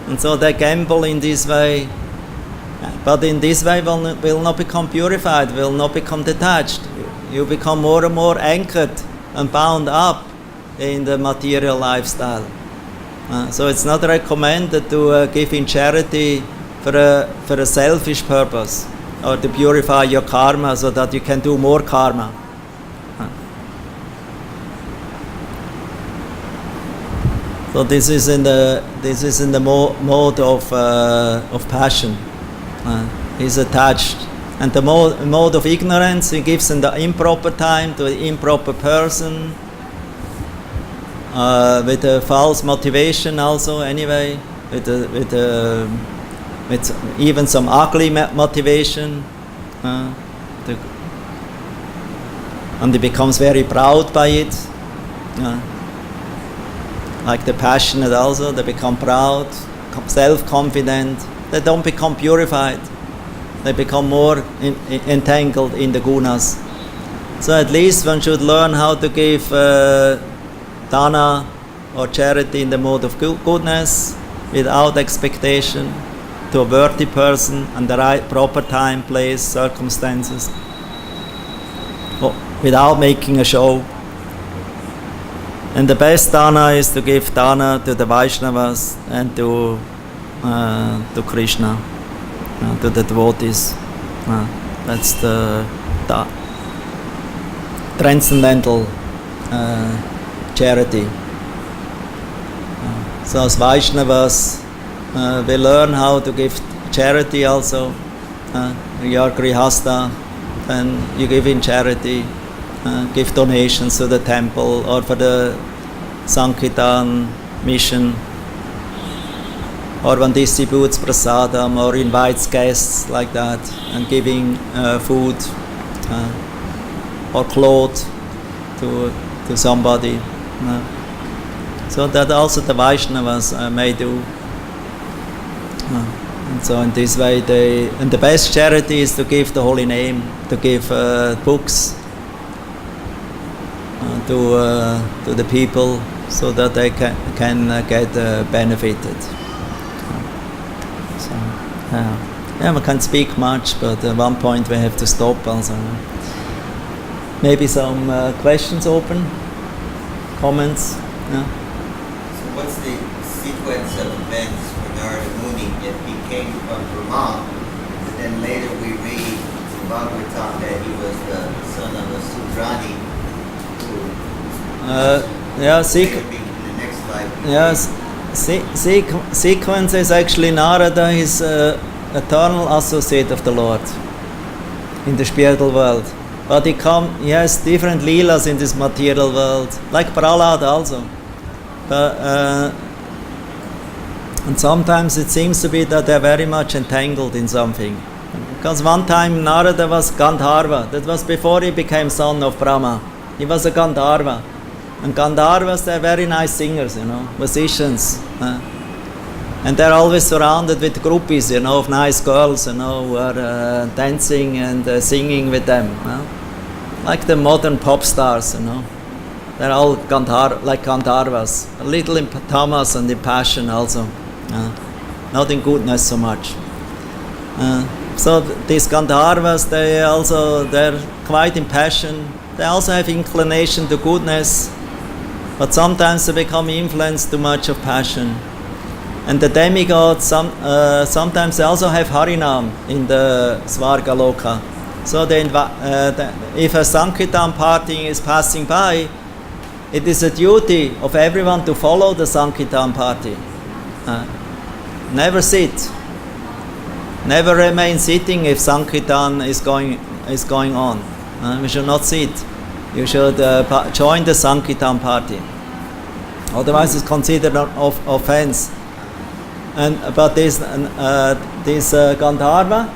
And so they gamble in this way. But in this way will not become purified, will not become detached. You become more and more anchored and bound up in the material lifestyle. So it's not recommended to give in charity for a selfish purpose, or to purify your karma so that you can do more karma. So this is in the mode of passion. He's attached, and the mode of ignorance he gives in the improper time to the improper person, with a false motivation also anyway, with even some ugly motivation, and he becomes very proud by it. Like the passionate also, they become proud, self-confident. They don't become purified. They become more entangled in the gunas. So at least one should learn how to give dana or charity in the mode of goodness, without expectation, to a worthy person and the right proper time, place, circumstances, without making a show. And the best dana is to give dana to the Vaishnavas and to Krishna, to the devotees. That's the transcendental charity. So as Vaishnavas, we learn how to give charity also. You are grihastha, then you give in charity, give donations to the temple or for the Sankirtan mission, or one distributes prasadam or invites guests like that, and giving food or clothes to somebody. So that also the Vaishnavas may do. And so in this way, and the best charity is to give the holy name, to give books to the people, so that they can get benefited. So, we can speak much, but at one point we have to stop also. Maybe some questions open, comments.
So what's the sequence of events for Narada Muni if he came from Brahma, but then later we read in Bhagavad-Gita that he was the son of a Sudrani who in the next life.
Yes, sequence is actually Narada is eternal associate of the Lord in the spiritual world. But he has different leelas in this material world, like Prahlad also. And sometimes it seems to be that they're very much entangled in something. Because one time Narada was Gandharva, that was before he became son of Brahma. He was a Gandharva. And Gandharvas, they're very nice singers, musicians. And they're always surrounded with groupies, of nice girls, who are dancing and singing with them. Like the modern pop stars, They're all like Gandharvas, a little in tamas and in passion also. Not in goodness so much. So these Gandharvas, they're quite in passion. They also have inclination to goodness, but sometimes they become influenced too much of passion. And the demigods, sometimes they also have Harinam in the Svarga Loka. So if a Sankirtan party is passing by, it is a duty of everyone to follow the Sankirtan party. Never sit. Never remain sitting if Sankirtan is going on. We should not sit. You should join the Sankirtan party. Otherwise, it's considered an offense. But this Gandharva,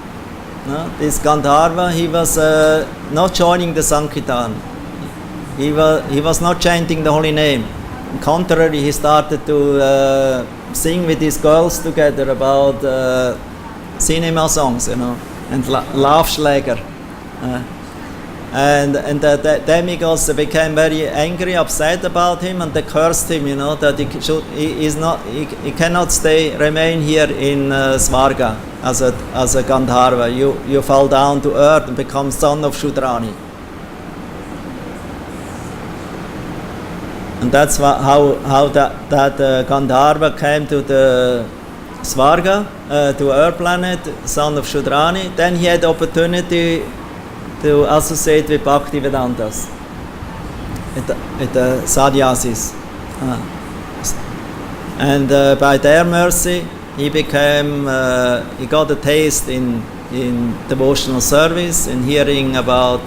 he was not joining the Sankirtan. He was not chanting the holy name. On the contrary, he started to sing with these girls together about cinema songs, and Laufschläger. And the demigods became very angry, upset about him, and they cursed him, that he cannot remain here in Svarga as a Gandharva. You fall down to earth and become son of Shudrani. And that's how that Gandharva came to the Svarga, to our planet, son of Shudrani. Then he had the opportunity to associate with Bhakti-Vedantas, with the Sadhyasis. And by their mercy, he got a taste in devotional service, in hearing about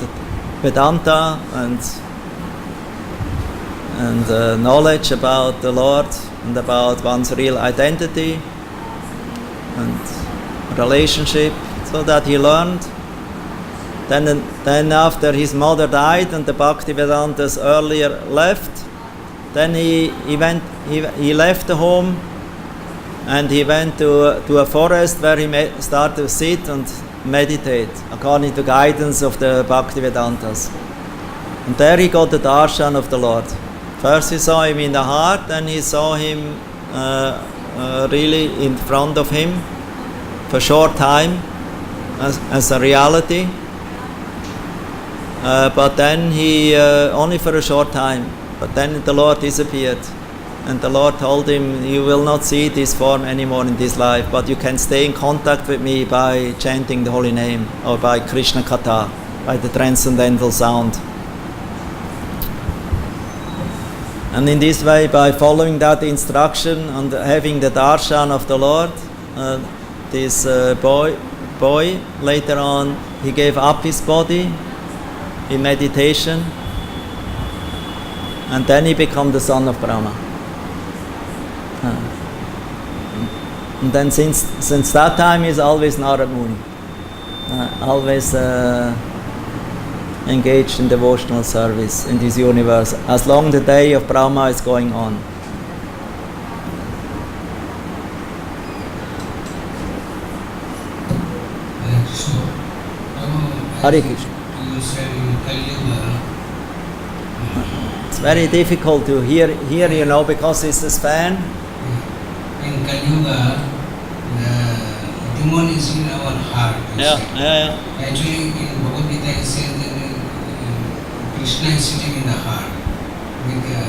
Vedanta and knowledge about the Lord and about one's real identity and relationship, so that he learned. Then after his mother died and the Bhakti-Vedantas earlier left, then he left the home and he went to a forest where he started to sit and meditate according to guidance of the Bhakti-Vedantas. And there he got the darshan of the Lord. First he saw him in the heart, then he saw him really in front of him for a short time as a reality. But then he, only for a short time, but then the Lord disappeared. And the Lord told him, you will not see this form anymore in this life, but you can stay in contact with me by chanting the holy name, or by Krishna Katha, by the transcendental sound. And in this way, by following that instruction and having the darshan of the Lord, this boy later on, he gave up his body in meditation, and then he became the son of Brahma. And then since that time he's always Narada Muni, always engaged in devotional service in this universe, as long the day of Brahma is going on. Hare Krishna.
You said in Kali-yuga,
It's very difficult to hear, because it's a span.
in Kali-yuga, the demon is in our heart. you said. Actually, in Bhagavad-Gita, it says that Krishna is sitting in the heart with the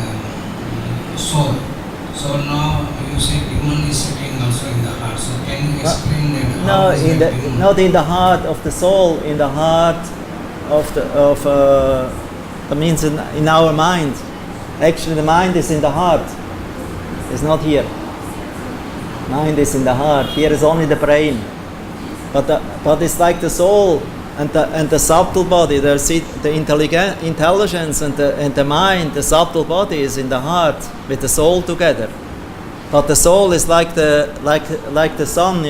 soul. So now you say demon is sitting also in the heart. So can you explain that?
No,
how is that demon?
not in the heart of the soul, in the heart that means in our mind. Actually, the mind is in the heart. It's not here. Mind is in the heart. Here is only the brain. But it's like the soul and the subtle body. The intelligence and the mind. The subtle body is in the heart with the soul together. But the soul is like the sun,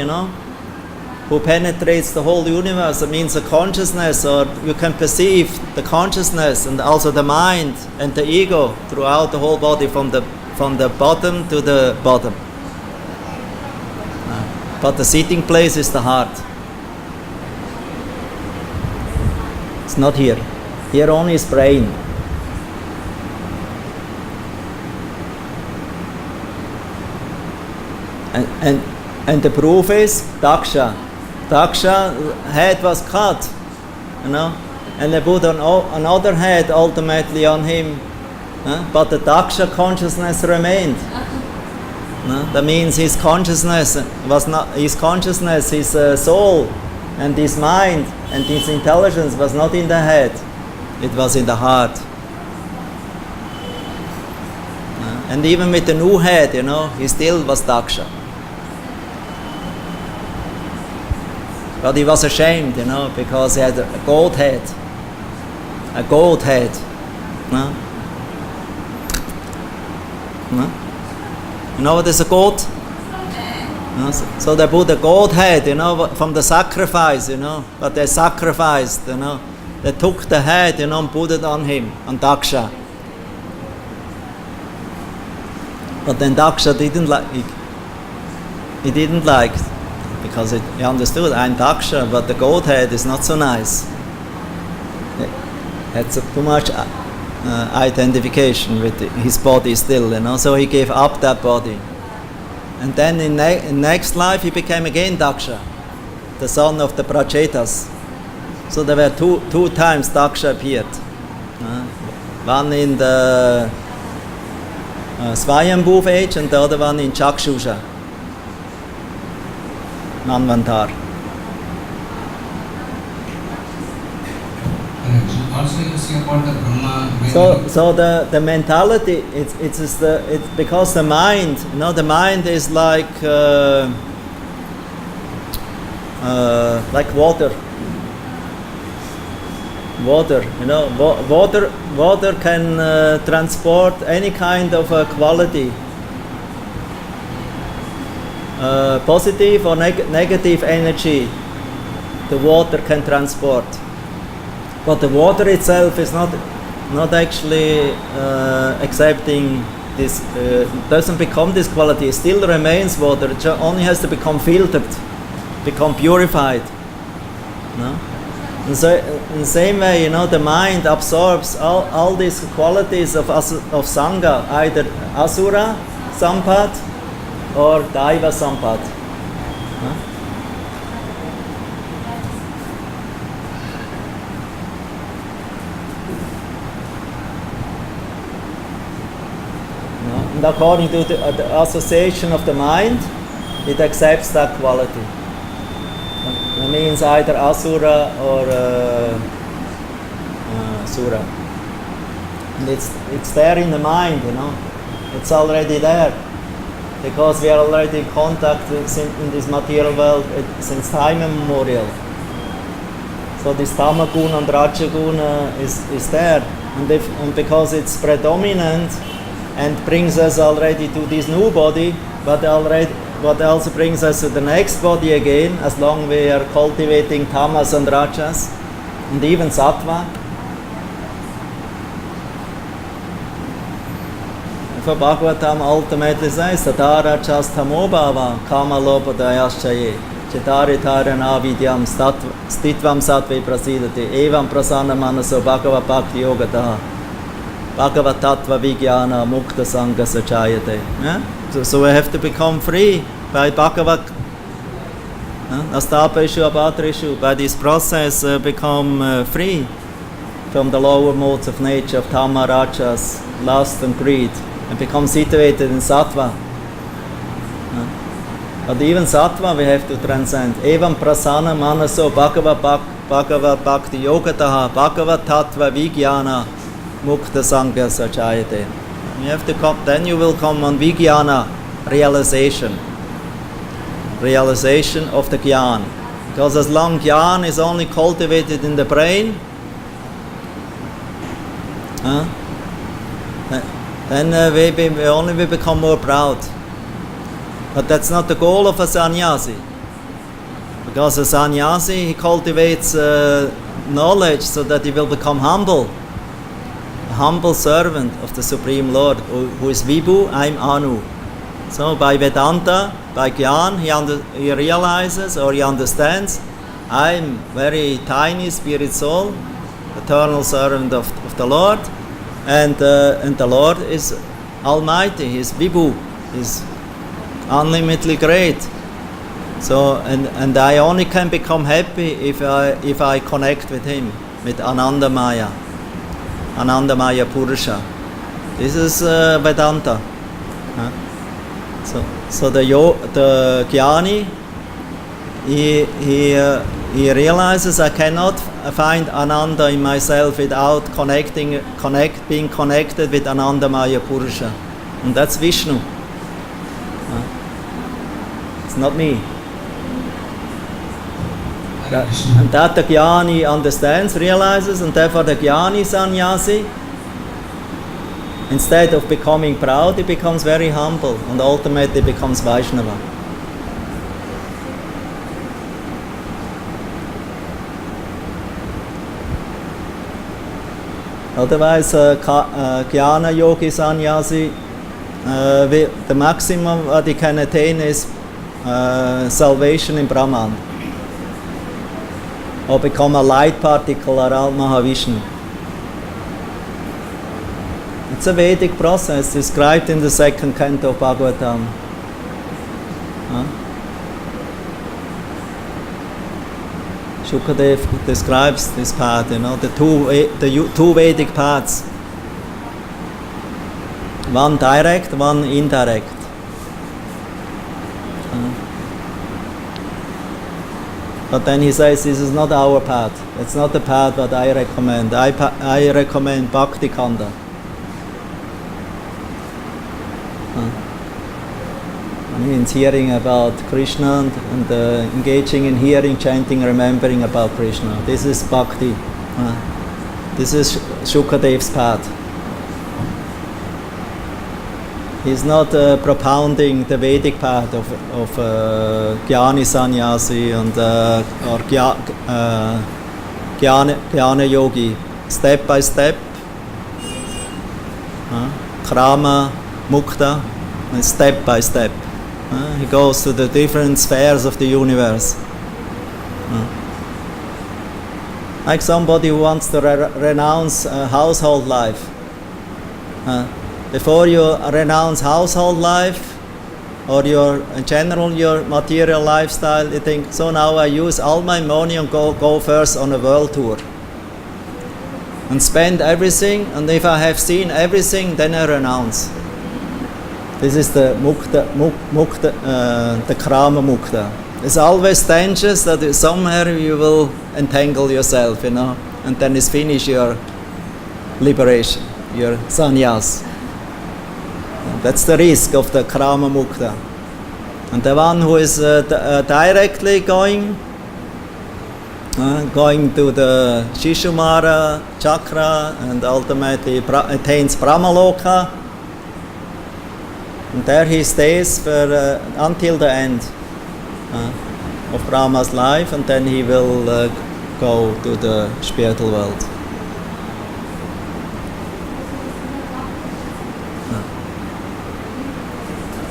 who penetrates the whole universe. It means the consciousness, or you can perceive the consciousness and also the mind and the ego throughout the whole body, from the bottom to the bottom. But the sitting place is the heart. It's not here. Here only is brain. And the proof is Daksha. Daksha head was cut, and they put another head ultimately on him, but the Daksha consciousness remained. That means his consciousness was not his consciousness, his soul, and his mind and his intelligence was not in the head; it was in the heart. And even with the new head, he still was Daksha. But he was ashamed, because he had a goat head. A goat head. No? You know what is a goat? No? So they put a goat head, from the sacrifice, but they sacrificed, They took the head, and put it on him, on Daksha. But then Daksha didn't like it. He didn't like it. Because he understood, I'm Daksha, but the goat head is not so nice. It's too much identification with his body still, so he gave up that body. And then in next life he became again Daksha, the son of the Prachetas. So there were two times Daksha appeared. One in the Swayambhuv age and the other one in Chakshusha. Manvantar.
Also, you say about the Brahma.
So the mentality, it's because the mind, the mind is like water. Water can transport any kind of quality. Positive or negative energy, the water can transport. But the water itself is not actually accepting this, doesn't become this quality. It still remains water. It only has to become filtered, become purified. And so, in the same way, the mind absorbs all these qualities of Sangha, either Asura, Sampat, or Daiva Sampat. And according to the association of the mind, it accepts that quality. That means either Asura or Sura. And it's there in the mind, It's already there. Because we are already in contact in this material world since time immemorial. So this Tamaguna and Rajaguna is there. And because it's predominant and brings us already to this new body, but also brings us to the next body again, as long we are cultivating Tamas and Rajas, and even Sattva. For Bhagavatam ultimately says, Tatara chastamobhava kamalopadayaschaya chitaritharana vidyam stitvam sattve prasidati evam prasana manaso bhakti-yoga Bhagavad tattva vijnana mukta sangha sachayate. So we have to become free by Bhagavad Nastapeshu Abhatreshu, by this process become free from the lower modes of nature of Tama, Rajas, lust and greed, and become situated in Sattva. But even Sattva we have to transcend. Evam prasana manaso Bhagavad bhakti-yoga Bhagavad tattva vijnana mukta sangha sachayate. You have to come, then you will come on vijnana, realization of the Gyan. Because as long Gyan is only cultivated in the brain, then we only become more proud. But that's not the goal of a sannyasi. Because a sannyasi, he cultivates knowledge so that he will become humble. A humble servant of the Supreme Lord, who is Vibhu, I'm Anu. So by Vedanta, by Gyan, he realizes or he understands, I'm very tiny spirit soul, eternal servant of the Lord, and the Lord is Almighty, He is Vibhu, He is unlimitedly great. So and I only can become happy if I connect with Him, with Anandamaya Purusha. This is Vedanta. So the Jnani, he realizes I cannot find Ananda in myself without being connected with Anandamaya Purusha, and that's Vishnu. It's not me. And that the Jnani understands, realizes, and therefore the Jnani sannyasi, instead of becoming proud, he becomes very humble and ultimately becomes Vaishnava. Otherwise, Jnana Yogi sannyasi, the maximum what he can attain is salvation in Brahman, or become a light particle around Mahavishnu. It's a Vedic process described in the second canto of Bhagavatam. Shukadev describes this path, the two Vedic paths. One direct, one indirect. But then he says, this is not our path. It's not the path that I recommend. I recommend Bhakti Kanda. Means hearing about Krishna and engaging in hearing, chanting, remembering about Krishna. This is Bhakti. This is Shukadev's path. He's not propounding the Vedic path of Jnani Sannyasi and or Jnana Yogi, step by step. Krama, Mukta, and step by step. He goes to the different spheres of the universe. Like somebody who wants to renounce household life. Before you renounce household life or your material lifestyle, you think, so now I use all my money and go first on a world tour and spend everything, and if I have seen everything, then I renounce. This is the mukta, the krama mukta. It's always dangerous that somewhere you will entangle yourself, and then it's finished your liberation, your sannyas. That's the risk of the krama mukta. And the one who is directly going to the Shishumara chakra and ultimately attains Brahmaloka, and there he stays for until the end of Brahma's life, and then he will go to the spiritual world.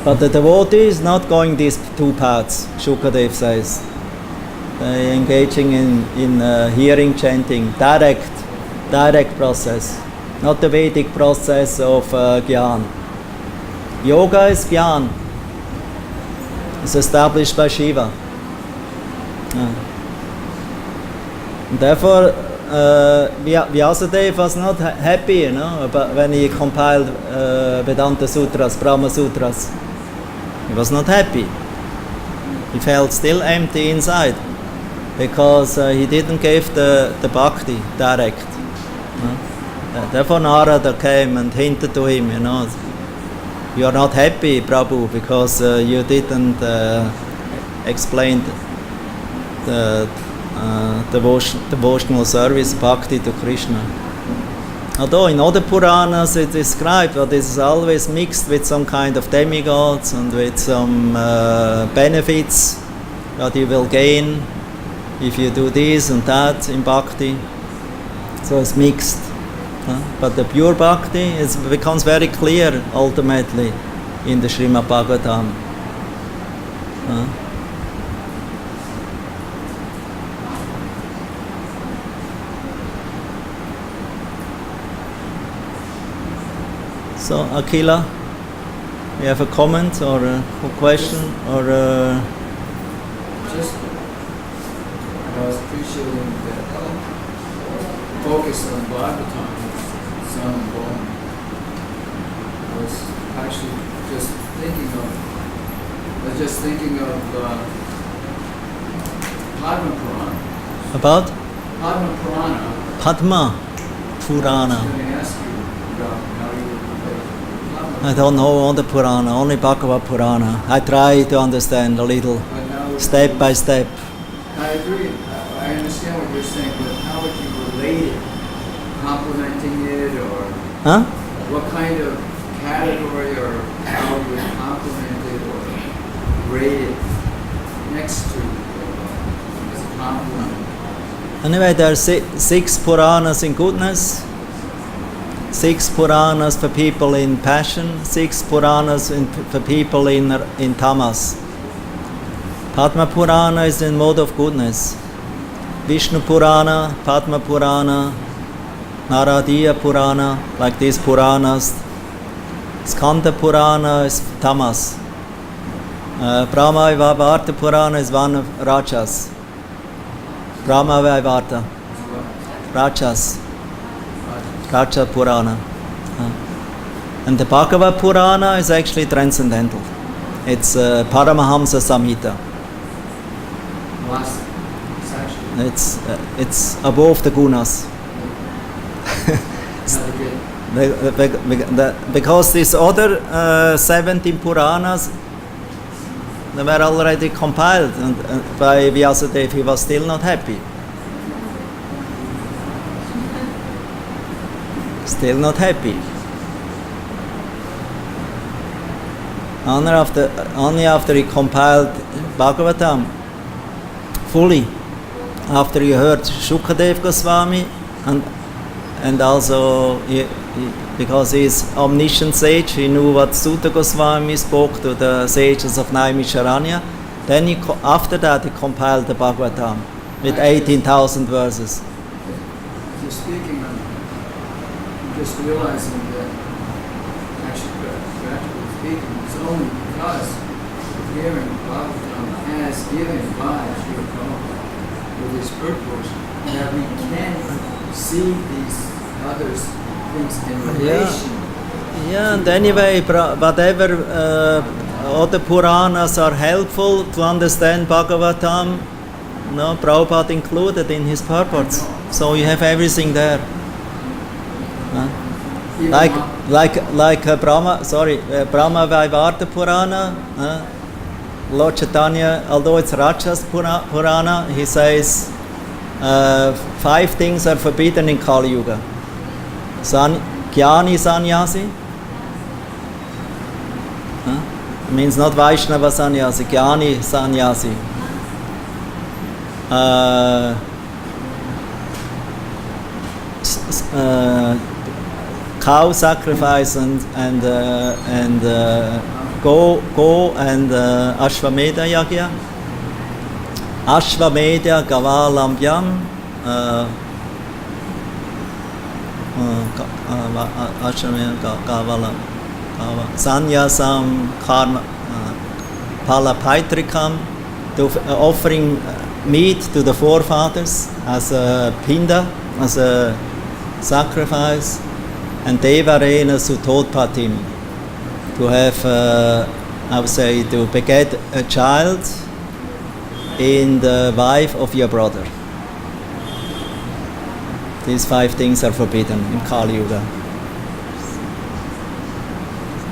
But the devotee is not going these two paths, Shukadev says. They engaging in hearing, chanting, direct process, not the Vedic process of Gyan. Yoga is Gyan. It's established by Shiva. Therefore, Vyasadeva was not happy, but when he compiled Vedanta Sutras, Brahma Sutras. He was not happy. He felt still empty inside because he didn't give the bhakti direct. Therefore Narada came and hinted to him, you are not happy, Prabhu, because you didn't explain the devotional service, bhakti to Krishna. Although in other Puranas it is described that this is always mixed with some kind of demigods and with some benefits that you will gain if you do this and that in bhakti. So it's mixed. But the pure bhakti becomes very clear ultimately in the Srimad Bhagavatam. So, Akila, you have a comment or a question or
Just I was appreciating that focus on Bhagavatam, Sun and Bone. I was actually just thinking of Padma Purana.
about
Padma Purana.
Padma
I was
Purana.
going to ask you about how you would relate Padma.
I don't know all the Purana, only Bhagavad Purana. I try to understand a little,
But how would
step
you-
by step.
I agree. I understand what you're saying, but how would you relate it? Complementing it, or
Huh?
what kind of category, or how you would complement it, or grade it next to as a complement?
Anyway, there are six Puranas in goodness, 6 Puranas for people in passion, 6 Puranas for people in tamas. Padma Purana is in mode of goodness. Vishnu Purana, Padma Purana, Naradiya Purana, like these Puranas. Skanda Purana is tamas. Brahma Vaivarta Purana is one of rajas. Brahma Vaivarta, rajas. Raja Purana. And the Bhagavad Purana is actually transcendental. It's Paramahamsa Samhita.
Last section.
It's above the gunas. Because these other 17 Puranas, they were already compiled and by Vyasadeva. He was still not happy. Still not happy. Only after he compiled Bhagavatam fully, after he heard Shukadev Goswami, and also because he is omniscient sage, he knew what Suta Goswami spoke to the sages of Naimisharanya. Then after that he compiled the Bhagavatam with 18,000 verses.
You're speaking on, just realizing that, actually, practically speaking, it's only because of hearing Bhagavatam as given by Srila Prabhupada with his purpose that we can see these others things in relation.
Yeah, and anyway, whatever other Puranas are helpful to understand Bhagavatam, Prabhupada included in his purports. So you have everything there. Like Brahma Vaivarta Purana, Lord Chaitanya, although it's Rajas Purana, he says 5 things are forbidden in Kali Yuga. Jnani Sannyasi, means not Vaishnava Sannyasi, Jnani Sannyasi. Cow sacrifice and Go and Ashwamedha Yagya. Ashwamedha Gavalambhyam. Ashwamedha Gavala. Sanyasam Karma Palapaitrikam, offering meat to the forefathers as a pinda, as a sacrifice, and Devarena Sutotpatim, to have, I would say, to beget a child in the wife of your brother. These 5 things are forbidden in Kali Yuga.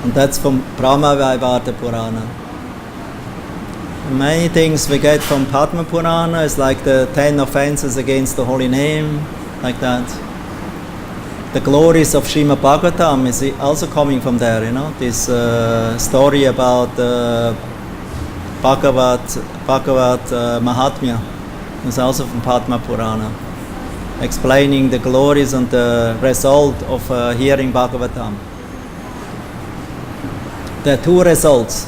And that's from Brahma-Vaivarta Purana. Many things we get from Padma Purana is like the 10 offenses against the holy name, like that. The glories of Srimad Bhagavatam is also coming from there, you know. This story about Bhagavad Mahatmya is also from Padma Purana, explaining the glories and the result of hearing Bhagavatam. There are 2 results.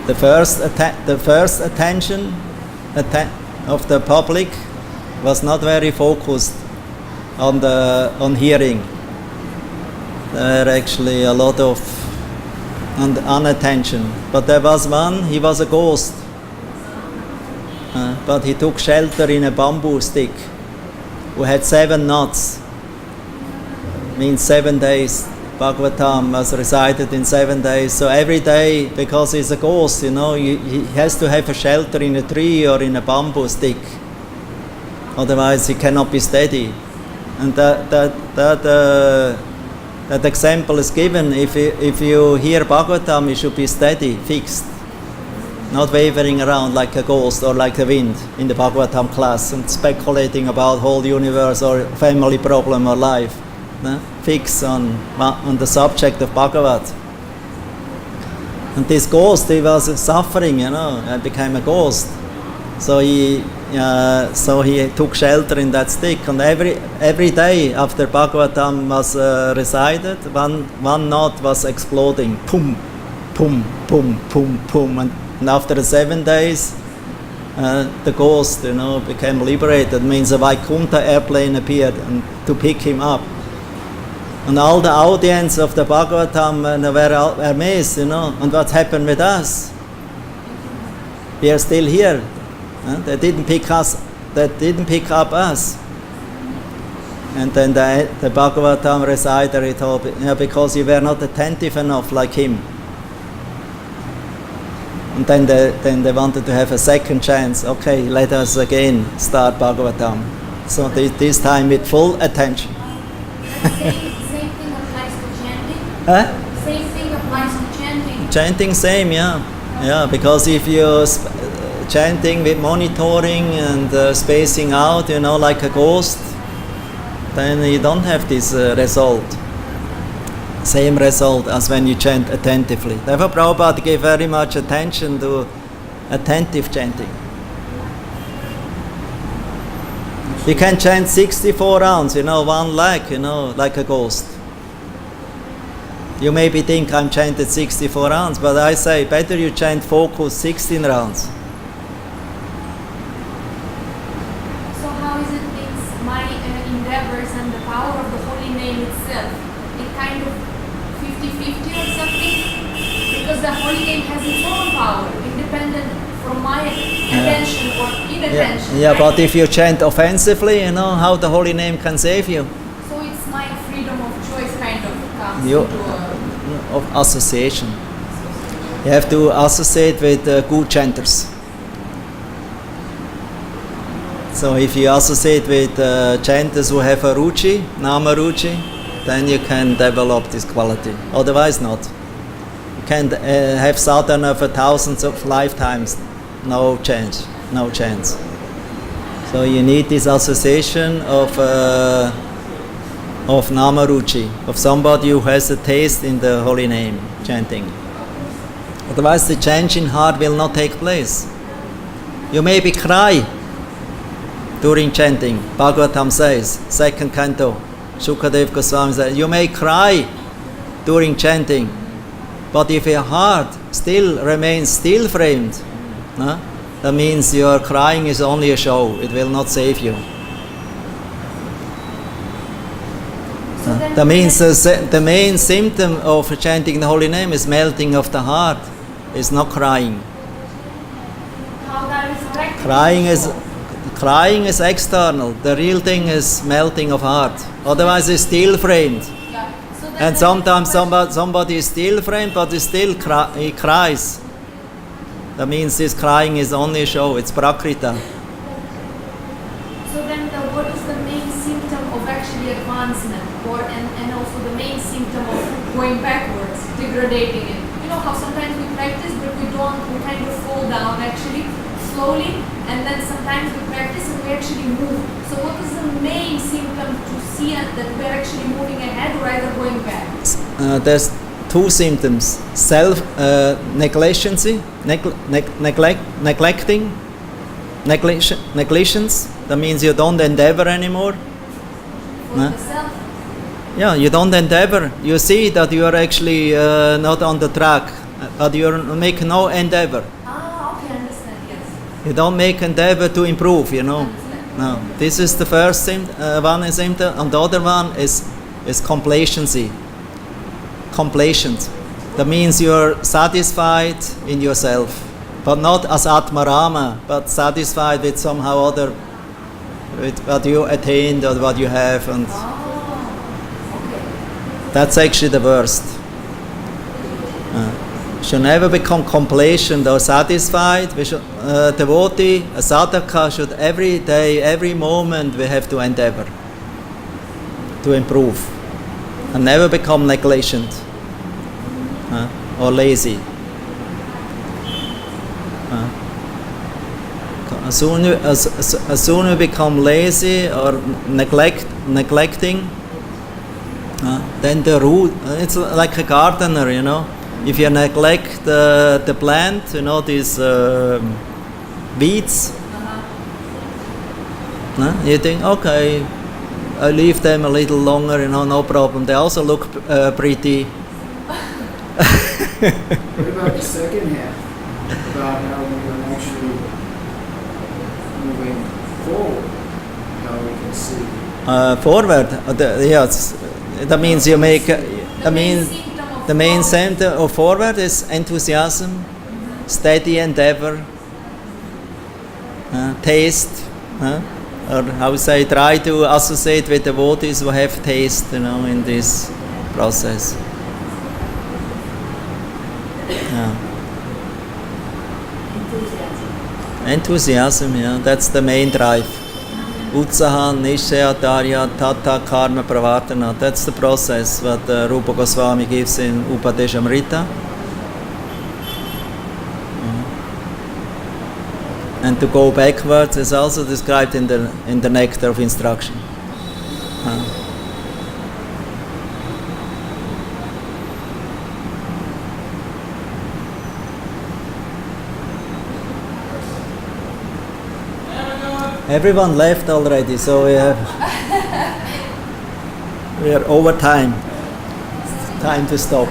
The first attention of the public was not very focused on hearing. There were actually a lot of unattention. But there was one, he was a ghost. But he took shelter in a bamboo stick who had 7 knots. Means 7 days. Bhagavatam was recited in 7 days. So every day, because he's a ghost, you know, he has to have a shelter in a tree or in a bamboo stick. Otherwise, he cannot be steady. And that example is given. If you hear Bhagavatam, you should be steady, fixed, not wavering around like a ghost or like the wind in the Bhagavatam class and speculating about whole universe or family problem or life. Fix on the subject of Bhagavad. And this ghost, he was suffering, you know, and became a ghost. So he took shelter in that stick. And every day after Bhagavatam was recited, one knot was exploding. Pum, pum, pum, pum, pum. And after 7 days, the ghost, you know, became liberated. Means a Vaikuntha airplane appeared and to pick him up. And all the audience of the Bhagavatam were amazed, you know. And what happened with us? We are still here. They didn't pick us. They didn't pick up us. And then the Bhagavatam reciter, he told, you know, because you were not attentive enough like him. And then they wanted to have a second chance. Okay, let us again start Bhagavatam. So this time with full attention.
Same thing applies to chanting.
Chanting, same, yeah. Yeah, because if you're chanting with monitoring and spacing out, you know, like a ghost, then you don't have this result. Same result as when you chant attentively. Therefore, Prabhupada gave very much attention to attentive chanting. You can chant 64 rounds, you know, 1 leg, you know, like a ghost. You maybe think I'm chanted 64 rounds, but I say better you chant focus 16 rounds.
So how is it my endeavors and the power of the holy name itself? It kind of 50-50 or something? Because the holy name has its own power, independent from my attention or inattention.
Yeah, but if you chant offensively, you know how the holy name can save you.
So it's my freedom of choice kind of comes
Of association. You have to associate with good chanters. So if you associate with chanters who have a ruchi, nama ruchi, then you can develop this quality. Otherwise not. You can have sadhana for thousands of lifetimes, no chance. So you need this association of nama ruchi, of somebody who has a taste in the holy name, chanting. Otherwise the change in heart will not take place. You maybe cry during chanting. Bhagavatam says, 2nd canto, Shukadev Goswami says, you may cry during chanting. But if your heart still remains still framed, that means your crying is only a show. It will not save you. That means the main symptom of chanting the holy name is melting of the heart. It's not crying. Crying is external. The real thing is melting of heart. Otherwise, it's still framed.
Yeah. So
And sometimes somebody is still framed, but he cries. That means his crying is only a show. It's prakrita.
So then, what is the main symptom of actually advancement, and also the main symptom of going backwards, degrading it? You know how sometimes we practice, but we kind of fall down actually slowly, and then sometimes we practice and we actually move. So what is the main symptom to see that we're actually moving ahead or either going back?
There's two symptoms: negligence, negligence. That means you don't endeavor anymore.
For yourself?
Yeah, you don't endeavor. You see that you are actually not on the track, but you make no endeavor.
Okay, I understand, yes.
You don't make endeavor to improve, No, this is the first symptom, and the other one is complacency. Complacent. That means you're satisfied in yourself, but not as Atmarama, but satisfied with somehow other, with what you attained or what you have, and that's actually the worst. Should never become complacent or satisfied. We should, devotee, a sadhaka should every day, every moment we have to endeavor to improve and never become negligent or lazy. As soon we become lazy or neglecting, then the root, it's like a gardener, If you neglect the plant, these weeds, you think, okay, I leave them a little longer, no problem. They also look pretty.
What about the second half? About how we are actually moving forward, how we can see.
Forward, yes. That means you make. The main center of forward is enthusiasm, steady endeavor, taste, or how say, try to associate with devotees who have taste, in this process. Enthusiasm, that's the main drive. Utsaha, Nishaya, Darya, Tata, Karma, Pravartana. That's the process what Rupa Goswami gives in Upadeshamrita. And to go backwards is also described in the Nectar of Instruction. Everyone left already, so we are over time. Time to stop.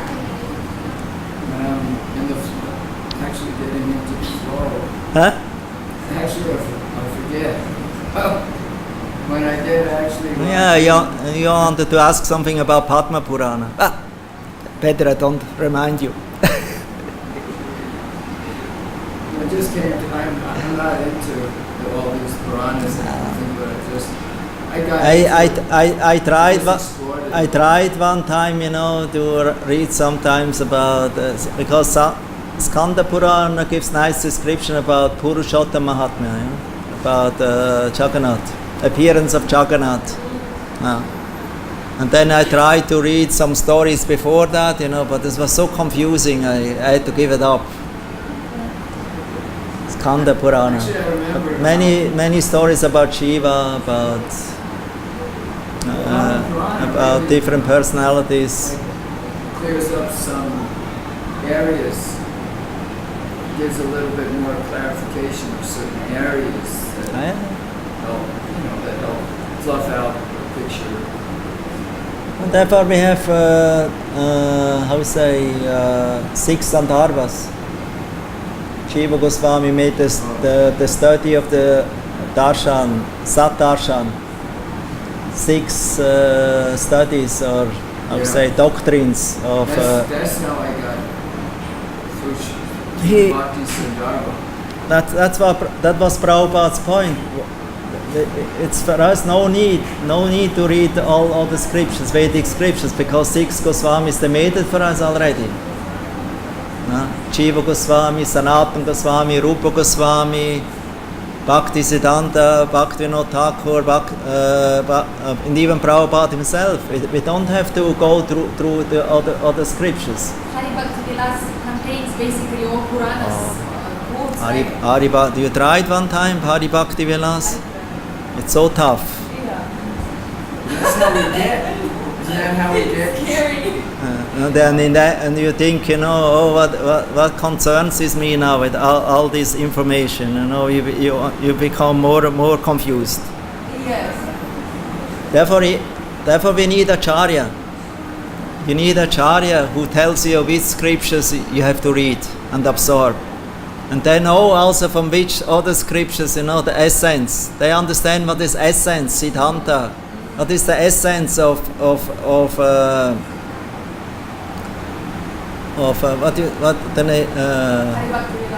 Actually getting into the flow. Actually, I forget. When I did actually.
Yeah, you wanted to ask something about Padma Purana. Better I don't remind you.
I just came to, I'm not into all these Puranas and everything, but I
tried one time, to read sometimes about, because Skanda Purana gives nice description about Purushottama Mahatmya, about Jagannath, appearance of Jagannath. And then I tried to read some stories before that, but this was so confusing, I had to give it up. Skanda Purana.
Actually, I remember
Many stories about Shiva, about different personalities.
Clears up some areas, gives a little bit more clarification of certain areas that help, that help fluff out the picture.
And therefore we have, six Sandarbhas. Jiva Goswami made this, the study of the darshan, Sat darshan. 6 studies or doctrines of.
That's how I got through Bhakti Sandarbha.
That was Prabhupada's point. It's for us no need to read all the scriptures, Vedic scriptures, because 6 Goswamis they made it for us already. Jiva Goswami, Sanatana Goswami, Rupa Goswami, Bhakti Siddhanta, Bhaktivinoda Thakur, and even Prabhupada himself. We don't have to go through the other scriptures.
Hari Bhakti Vilas contains basically all Puranas.
You tried one time Hari Bhakti Vilas? It's so tough.
Yeah.
That's how we get. Isn't that how we get?
Scary.
And you think, what concerns is me now with all this information? You become more and more confused.
Yes.
Therefore we need Acharya. You need Acharya who tells you which scriptures you have to read and absorb. And they know also from which other scriptures, the essence. They understand what is essence, Siddhanta. What is the essence of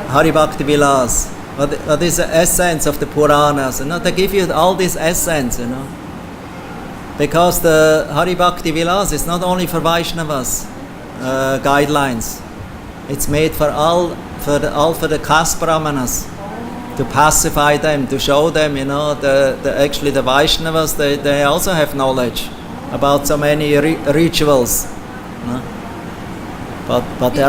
Hari Bhakti Vilas. What is the essence of the Puranas? They give you all this essence, Because the Hari Bhakti Vilas is not only for Vaishnavas guidelines. It's made for the caste brahmanas, to pacify them, to show them, actually the Vaishnavas, they also have knowledge about so many rituals. But they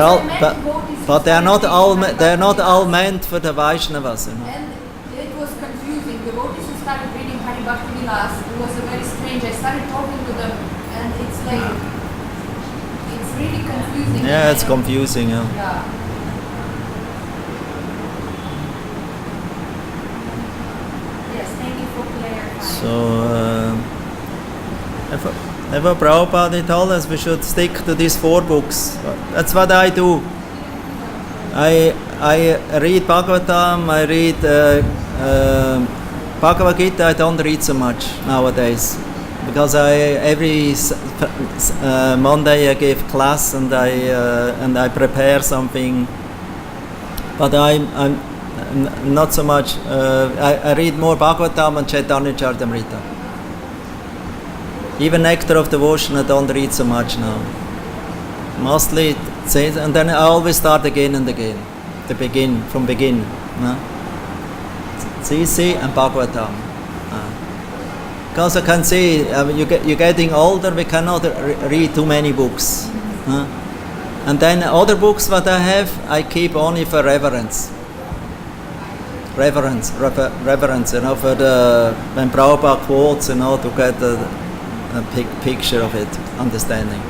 are not all meant for the Vaishnavas.
And it was confusing. The devotees who started reading Hari Bhakti Vilas, it was very strange. I started talking to them, and it's like it's really confusing.
Yeah, it's confusing.
Yeah. Yes, thank you for clarifying.
So, Ever Prabhupada told us we should stick to these 4 books. That's what I do. I read Bhagavatam, I read Bhagavad-Gita. I don't read so much nowadays because every Monday I give class and I prepare something. But I'm not so much. I read more Bhagavatam and Chaitanya Charitamrita. Even Nectar of Devotion I don't read so much now. Mostly it says, and then I always start again and again. From begin. CC and Bhagavatam. Because I can see you're getting older, we cannot read too many books. And then other books what I have, I keep only for reverence. Reverence, for when Prabhupada quotes, to get a picture of it, understanding.